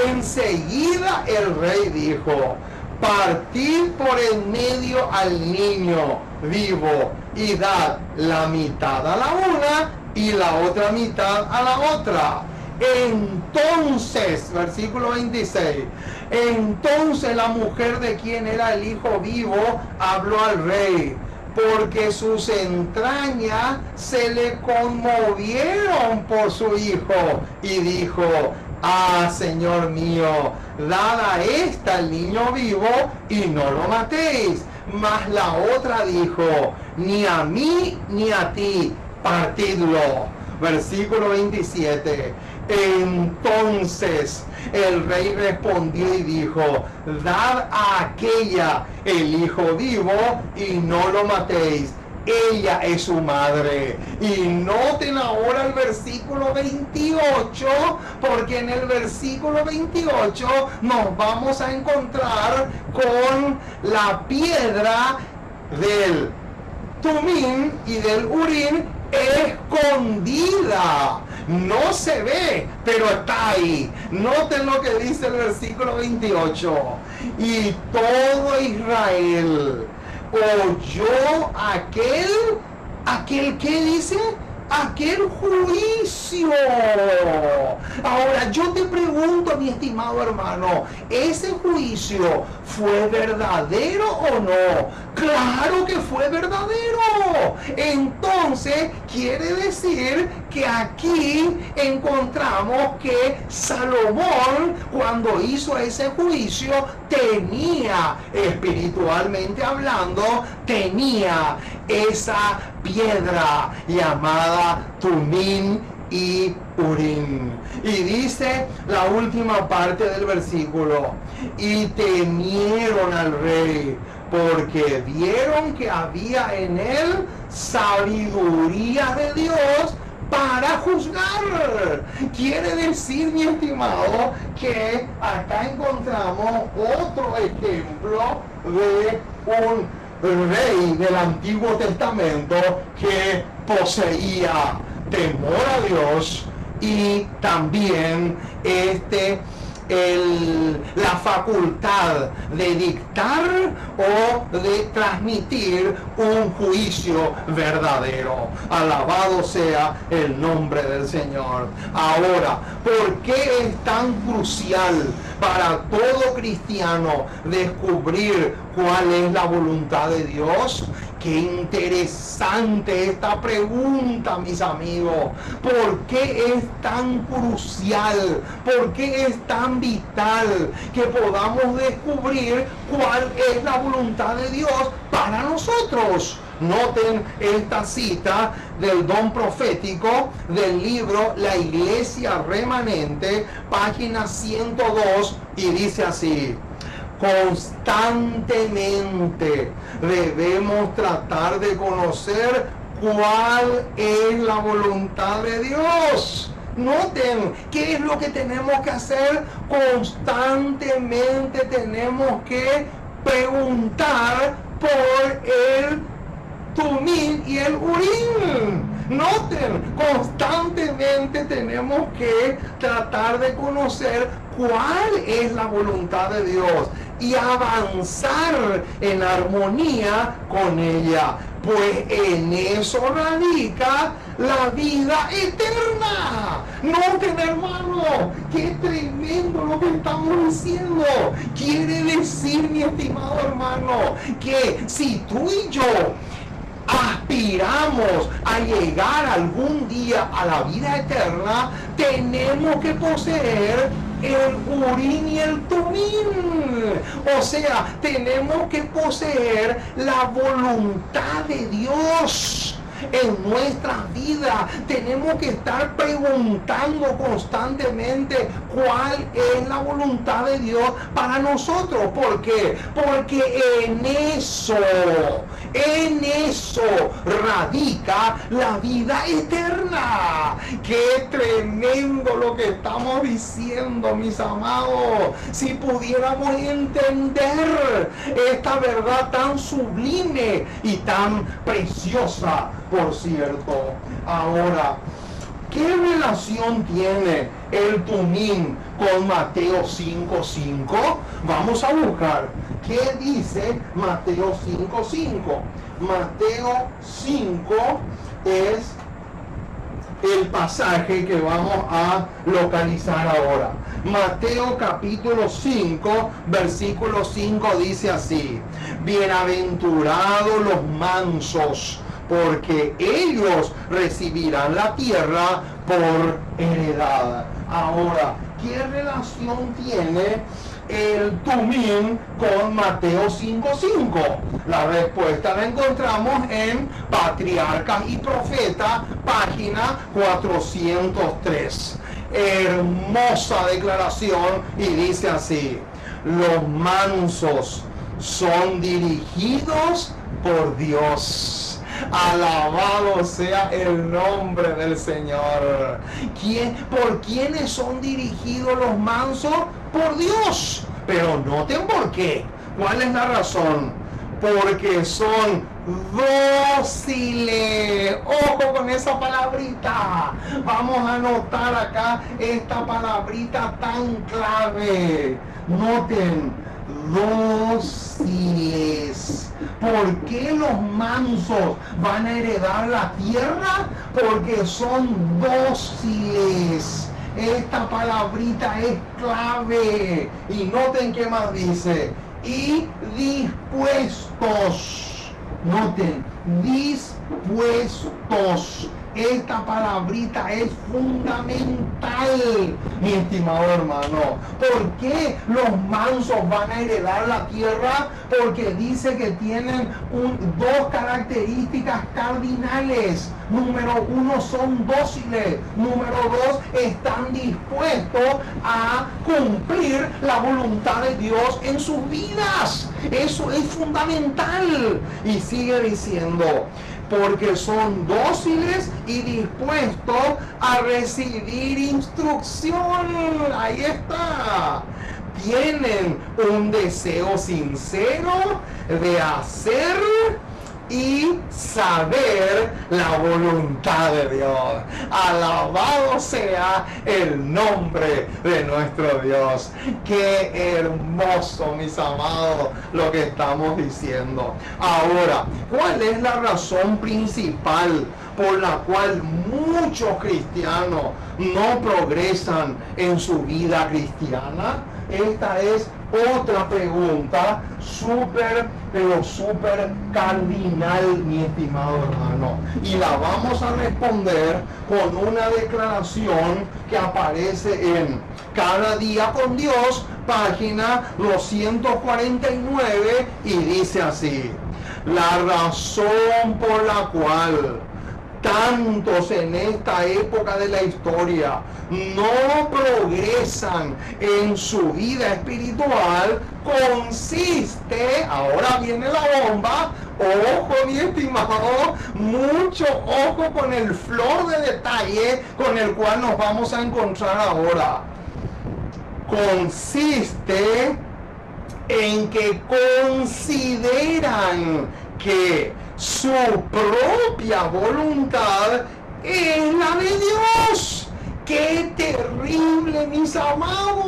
Enseguida el rey dijo, partid por el medio al niño vivo y dad la mitad a la una y la otra mitad a la otra. Entonces, versículo 26, entonces la mujer de quien era el hijo vivo habló al rey, porque sus entrañas se le conmovieron por su hijo, y dijo, ah, Señor mío, dad a esta el niño vivo y no lo matéis. Mas la otra dijo, ni a mí ni a ti, partidlo. Versículo 27. Entonces el rey respondió y dijo, dad a aquella el hijo vivo y no lo matéis. Ella es su madre. Y noten ahora el versículo 28, porque en el versículo 28 nos vamos a encontrar con la piedra del Tumim y del Urim escondida. No se ve, pero está ahí. Noten lo que dice el versículo 28. Y todo Israel oyó aquel que dice, aquel juicio. Ahora yo te pregunto, mi estimado hermano, ¿ese juicio fue verdadero o no? Claro que fue verdadero. Entonces quiere decir que aquí encontramos que Salomón, cuando hizo ese juicio, tenía, espiritualmente hablando, tenía esa piedra llamada Tumim y Urim. Y dice la última parte del versículo, y temieron al rey, porque vieron que había en él sabiduría de Dios para juzgar. Quiere decir, mi estimado, que acá encontramos otro ejemplo de un rey del Antiguo Testamento que poseía temor a Dios y también la facultad de dictar o de transmitir un juicio verdadero. Alabado sea el nombre del Señor. Ahora, ¿por qué es tan crucial para todo cristiano descubrir cuál es la voluntad de Dios? Qué interesante esta pregunta, mis amigos. ¿Por qué es tan crucial? ¿Por qué es tan vital que podamos descubrir cuál es la voluntad de Dios para nosotros? Noten esta cita del don profético del libro La Iglesia Remanente, página 102, y dice así: constantemente debemos tratar de conocer cuál es la voluntad de Dios. Noten, ¿qué es lo que tenemos que hacer? Constantemente tenemos que preguntar por el Tumim y el Urim. Noten, constantemente tenemos que tratar de conocer cuál es la voluntad de Dios y avanzar en armonía con ella, pues en eso radica la vida eterna. Noten, hermano, qué tremendo lo que estamos diciendo. Quiere decir, mi estimado hermano, que si tú y yo aspiramos a llegar algún día a la vida eterna, tenemos que poseer el Urim y el Tumim. O sea, tenemos que poseer la voluntad de Dios en nuestra vida. Tenemos que estar preguntando constantemente cuál es la voluntad de Dios para nosotros. ¿Por qué? Porque en eso radica la vida eterna. Qué tremendo lo que estamos diciendo, mis amados. Si pudiéramos entender esta verdad tan sublime y tan preciosa, por cierto. Ahora, ¿qué relación tiene el Tumim con Mateo 5:5? Vamos a buscar qué dice Mateo 5:5. Mateo 5 es el pasaje que vamos a localizar ahora. Mateo capítulo 5, versículo 5 dice así: bienaventurados los mansos, porque ellos recibirán la tierra por heredad. Ahora, ¿qué relación tiene el Tumim con Mateo 5:5? La respuesta la encontramos en Patriarcas y Profetas, página 403. Hermosa declaración, y dice así: los mansos son dirigidos por Dios. Alabado sea el nombre del Señor. ¿Por quiénes son dirigidos los mansos? Por Dios. Pero noten por qué. ¿Cuál es la razón? Porque son dóciles. Ojo con esa palabrita. Vamos a anotar acá esta palabrita tan clave. Noten, dóciles. ¿Por qué los mansos van a heredar la tierra? Porque son dóciles. Esta palabrita es clave. Y noten qué más dice: y dispuestos. Noten, dispuestos. Esta palabrita es fundamental, mi estimado hermano. ¿Por qué los mansos van a heredar la tierra? Porque dice que tienen dos características cardinales. Número uno, son dóciles. Número dos, están dispuestos a cumplir la voluntad de Dios en sus vidas. Eso es fundamental. Y sigue diciendo: porque son dóciles y dispuestos a recibir instrucción. Ahí está. Tienen un deseo sincero de hacer y saber la voluntad de Dios. Alabado sea el nombre de nuestro Dios. Qué hermoso, mis amados, lo que estamos diciendo. Ahora, ¿cuál es la razón principal por la cual muchos cristianos no progresan en su vida cristiana? Esta es otra pregunta pero súper cardinal, mi estimado hermano. Y la vamos a responder con una declaración que aparece en Cada Día con Dios, página 249, y dice así: la razón por la cual tantos en esta época de la historia no progresan en su vida espiritual consiste, ahora viene la bomba, Ojo, mi estimado, mucho ojo con el flor de detalle con el cual nos vamos a encontrar ahora. Consiste en que consideran que su propia voluntad es la de Dios. ¡Qué terrible, mis amados!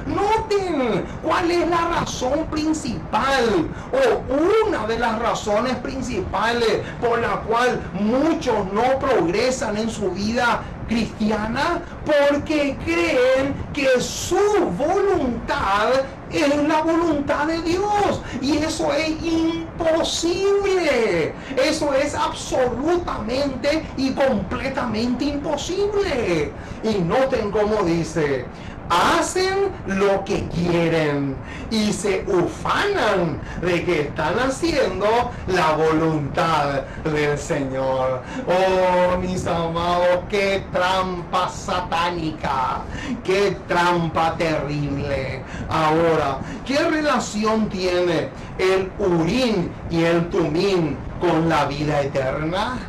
Noten cuál es la razón principal o una de las razones principales por la cual muchos no progresan en su vida cristiana, porque creen que su voluntad es la voluntad de Dios, y eso es imposible. Eso es absolutamente y completamente imposible. Y noten cómo dice: hacen lo que quieren y se ufanan de que están haciendo la voluntad del Señor. Oh, mis amados, qué trampa satánica, qué trampa terrible. Ahora, ¿qué relación tiene el Urim y el Tumim con la vida eterna?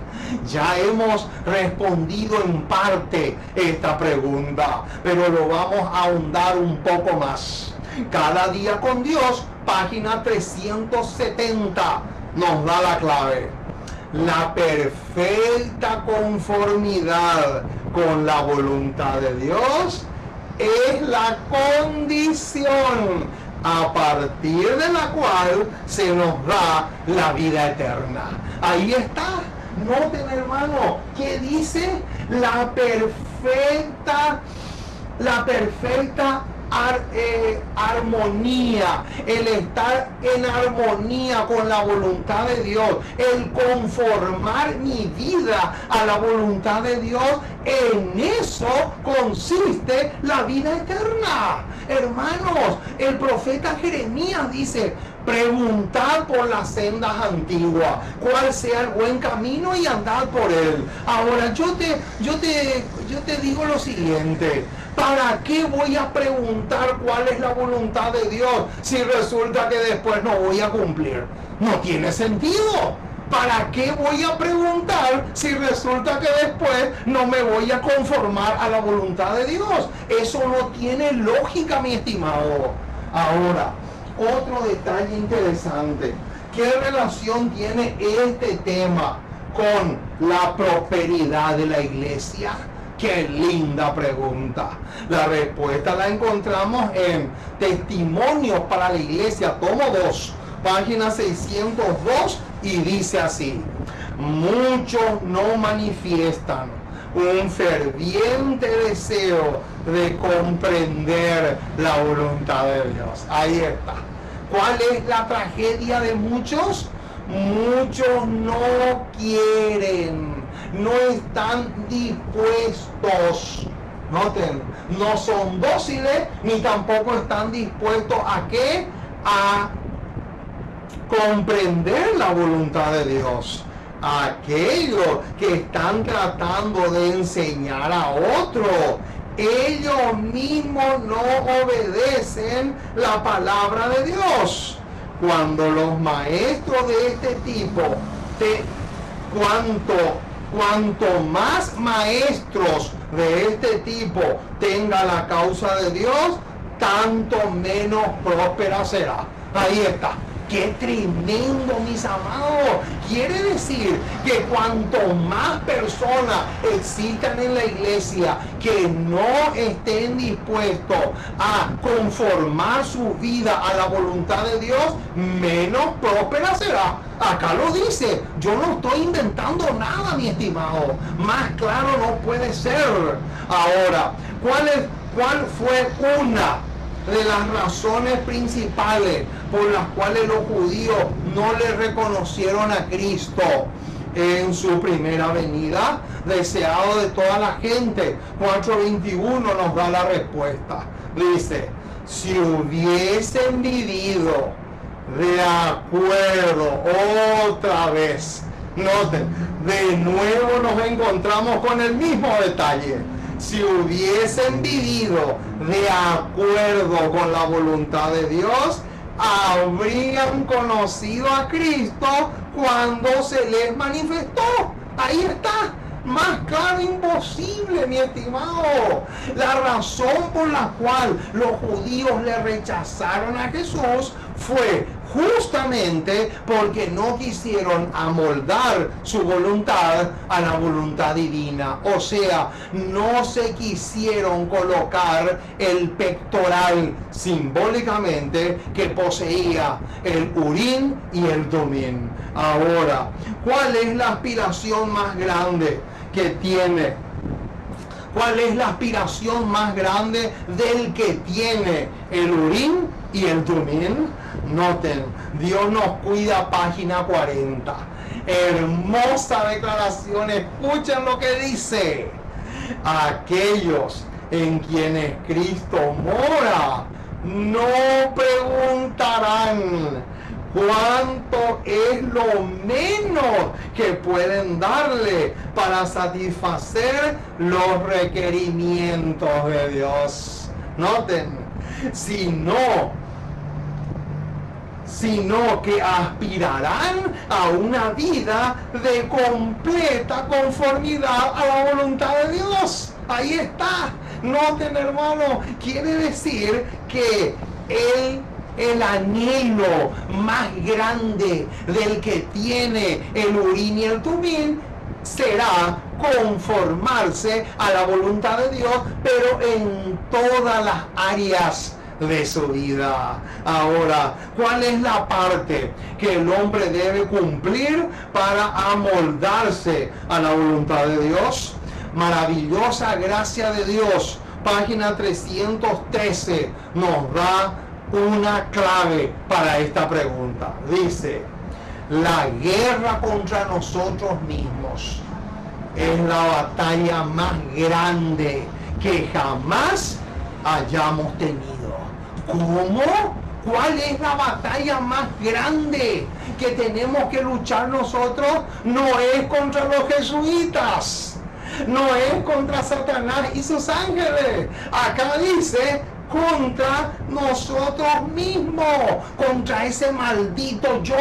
Ya hemos respondido en parte esta pregunta, pero lo vamos a ahondar un poco más. Cada día con Dios, página 370, nos da la clave. La perfecta conformidad con la voluntad de Dios es la condición a partir de la cual se nos da la vida eterna. Ahí está. Noten, hermano, que dice la perfecta armonía, el estar en armonía con la voluntad de Dios, el conformar mi vida a la voluntad de Dios. En eso consiste la vida eterna. Hermanos, el profeta Jeremías dice: preguntad por las sendas antiguas, cuál sea el buen camino, y andad por él. Ahora, yo te digo lo siguiente: ¿para qué voy a preguntar cuál es la voluntad de Dios si resulta que después no voy a cumplir? No tiene sentido. ¿Para qué voy a preguntar si resulta que después no me voy a conformar a la voluntad de Dios? Eso no tiene lógica, mi estimado. Ahora, otro detalle interesante: ¿qué relación tiene este tema con la prosperidad de la iglesia? ¡Qué linda pregunta! La respuesta la encontramos en Testimonios para la Iglesia, tomo 2, página 602, y dice así: muchos no manifiestan un ferviente deseo de comprender la voluntad de Dios. Ahí está. ¿Cuál es la tragedia de muchos? Muchos no quieren, no están dispuestos. Noten, no son dóciles ni tampoco están dispuestos a ¿qué? A comprender la voluntad de Dios. Aquellos que están tratando de enseñar a otro, ellos mismos no obedecen la palabra de Dios. Cuando los maestros de este tipo, cuanto más maestros de este tipo tenga la causa de Dios, tanto menos próspera será. Ahí está. ¡Qué tremendo, mis amados! Quiere decir que cuanto más personas existan en la iglesia que no estén dispuestos a conformar su vida a la voluntad de Dios, menos próspera será. Acá lo dice. Yo no estoy inventando nada, mi estimado. Más claro no puede ser. Ahora, ¿cuál fue una de las razones principales por las cuales los judíos no le reconocieron a Cristo en su primera venida, deseado de toda la gente? 4:21 nos da la respuesta. Dice: si hubiesen vivido de acuerdo, otra vez, noten, de nuevo nos encontramos con el mismo detalle. Si hubiesen vivido de acuerdo con la voluntad de Dios, habrían conocido a Cristo cuando se les manifestó. Ahí está. Más claro imposible, mi estimado. La razón por la cual los judíos le rechazaron a Jesús fue justamente porque no quisieron amoldar su voluntad a la voluntad divina. O sea, no se quisieron colocar el pectoral simbólicamente que poseía el Urim y el Tumim. Ahora, ¿cuál es la aspiración más grande que tiene? ¿Cuál es la aspiración más grande del que tiene el Urim y el Tumim? Noten, Dios nos cuida, página 40. Hermosa declaración, escuchen lo que dice. Aquellos en quienes Cristo mora no preguntarán cuánto es lo menos que pueden darle para satisfacer los requerimientos de Dios. Noten, sino que aspirarán a una vida de completa conformidad a la voluntad de Dios. Ahí está. Noten, hermano, quiere decir que el anhelo más grande del que tiene el Urim y el Tumim será conformarse a la voluntad de Dios, pero en todas las áreas de su vida. Ahora, ¿cuál es la parte que el hombre debe cumplir para amoldarse a la voluntad de Dios? Maravillosa gracia de Dios, página 313, nos da una clave para esta pregunta. Dice: la guerra contra nosotros mismos es la batalla más grande que jamás hayamos tenido. ¿Cómo? ¿Cuál es la batalla más grande que tenemos que luchar nosotros? No es contra los jesuitas, no es contra Satanás y sus ángeles. Acá dice contra nosotros mismos, contra ese maldito yo.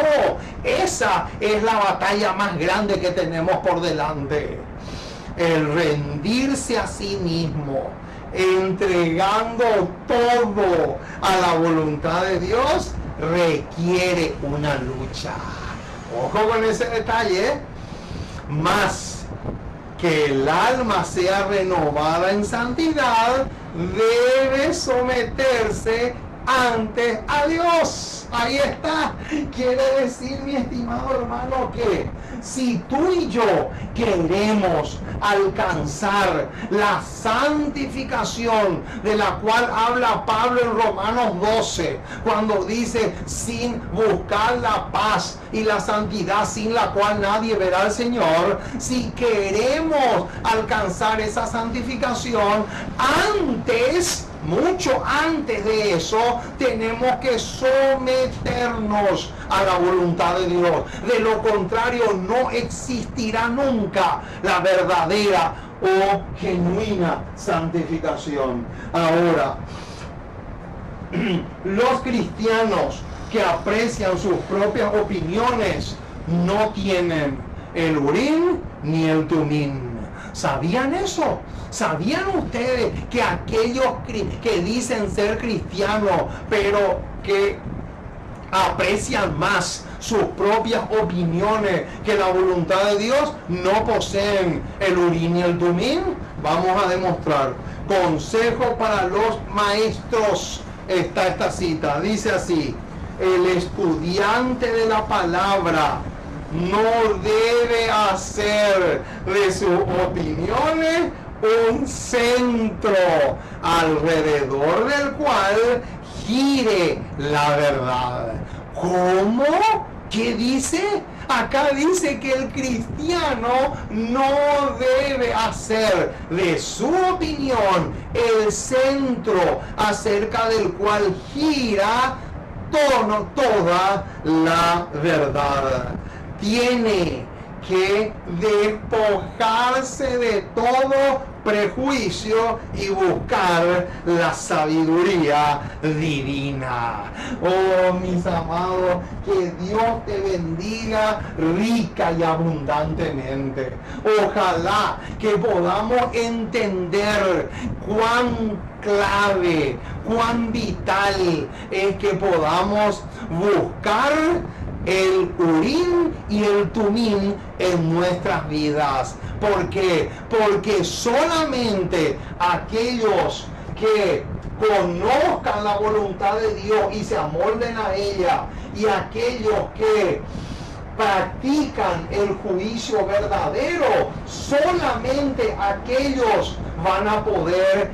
Esa es la batalla más grande que tenemos por delante. El rendirse a sí mismo, entregando todo a la voluntad de Dios, requiere una lucha. Ojo con ese detalle, más que el alma sea renovada en santidad, debe someterse antes a Dios. Ahí está. Quiere decir, mi estimado hermano, que si tú y yo queremos alcanzar la santificación de la cual habla Pablo en Romanos 12, cuando dice: sin buscar la paz y la santidad sin la cual nadie verá al Señor, si queremos alcanzar esa santificación, antes, mucho antes de eso, tenemos que someternos a la voluntad de Dios. De lo contrario, no existirá nunca la verdadera o genuina santificación. Ahora, los cristianos que aprecian sus propias opiniones no tienen el Urim ni el Tumim. ¿Sabían eso? ¿Sabían ustedes que aquellos que dicen ser cristianos, pero que aprecian más sus propias opiniones que la voluntad de Dios, no poseen el Urim y el Tumim? Vamos a demostrar. Consejo para los maestros. Está esta cita. Dice así: el estudiante de la palabra no debe hacer de sus opiniones un centro alrededor del cual gire la verdad. ¿Cómo? ¿Qué dice? Acá dice que el cristiano no debe hacer de su opinión el centro acerca del cual gira toda la verdad. Tiene que despojarse de todo prejuicio y buscar la sabiduría divina. Oh, mis amados, que Dios te bendiga rica y abundantemente. Ojalá que podamos entender cuán clave, cuán vital es que podamos buscar el Urim y el Tumim en nuestras vidas. ¿Por qué? Porque solamente aquellos que conozcan la voluntad de Dios y se amolden a ella, y aquellos que practican el juicio verdadero, solamente aquellos van a poder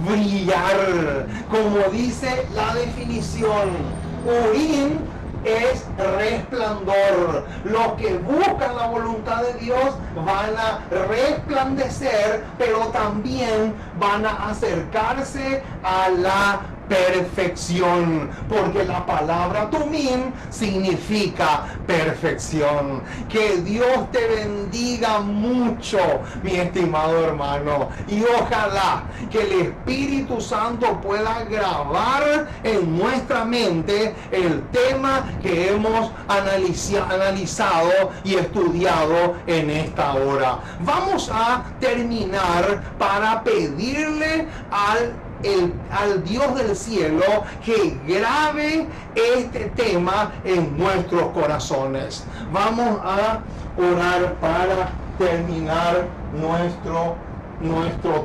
brillar. Como dice la definición, Urim es resplandor. Los que buscan la voluntad de Dios van a resplandecer, pero también van a acercarse a la perfección, porque la palabra Tumim significa perfección. Que Dios te bendiga mucho, mi estimado hermano, y ojalá que el Espíritu Santo pueda grabar en nuestra mente el tema que hemos analizado y estudiado en esta hora. Vamos a terminar para pedirle al Dios del cielo que grabe este tema en nuestros corazones. Vamos a orar para terminar nuestro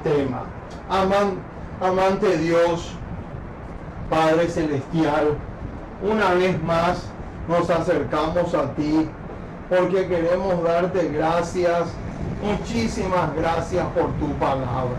tema. Amante Dios, Padre Celestial, una vez más nos acercamos a ti porque queremos darte gracias, muchísimas gracias por tu palabra.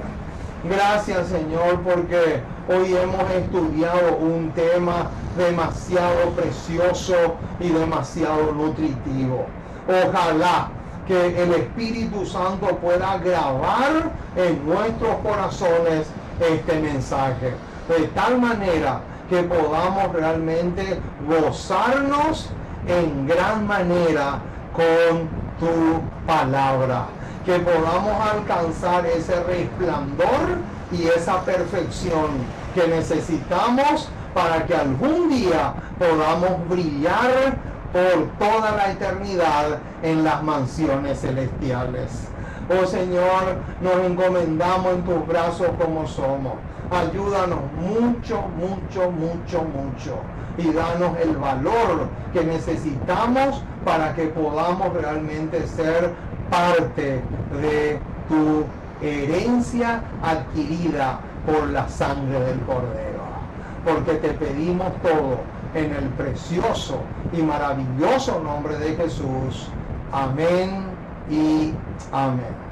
Gracias, Señor, porque hoy hemos estudiado un tema demasiado precioso y demasiado nutritivo. Ojalá que el Espíritu Santo pueda grabar en nuestros corazones este mensaje, de tal manera que podamos realmente gozarnos en gran manera con tu palabra, que podamos alcanzar ese resplandor y esa perfección que necesitamos para que algún día podamos brillar por toda la eternidad en las mansiones celestiales. Oh Señor, nos encomendamos en tus brazos como somos. Ayúdanos mucho, mucho, mucho, mucho. Y danos el valor que necesitamos para que podamos realmente ser parte de tu herencia adquirida por la sangre del Cordero. Porque te pedimos todo en el precioso y maravilloso nombre de Jesús. Amén y amén.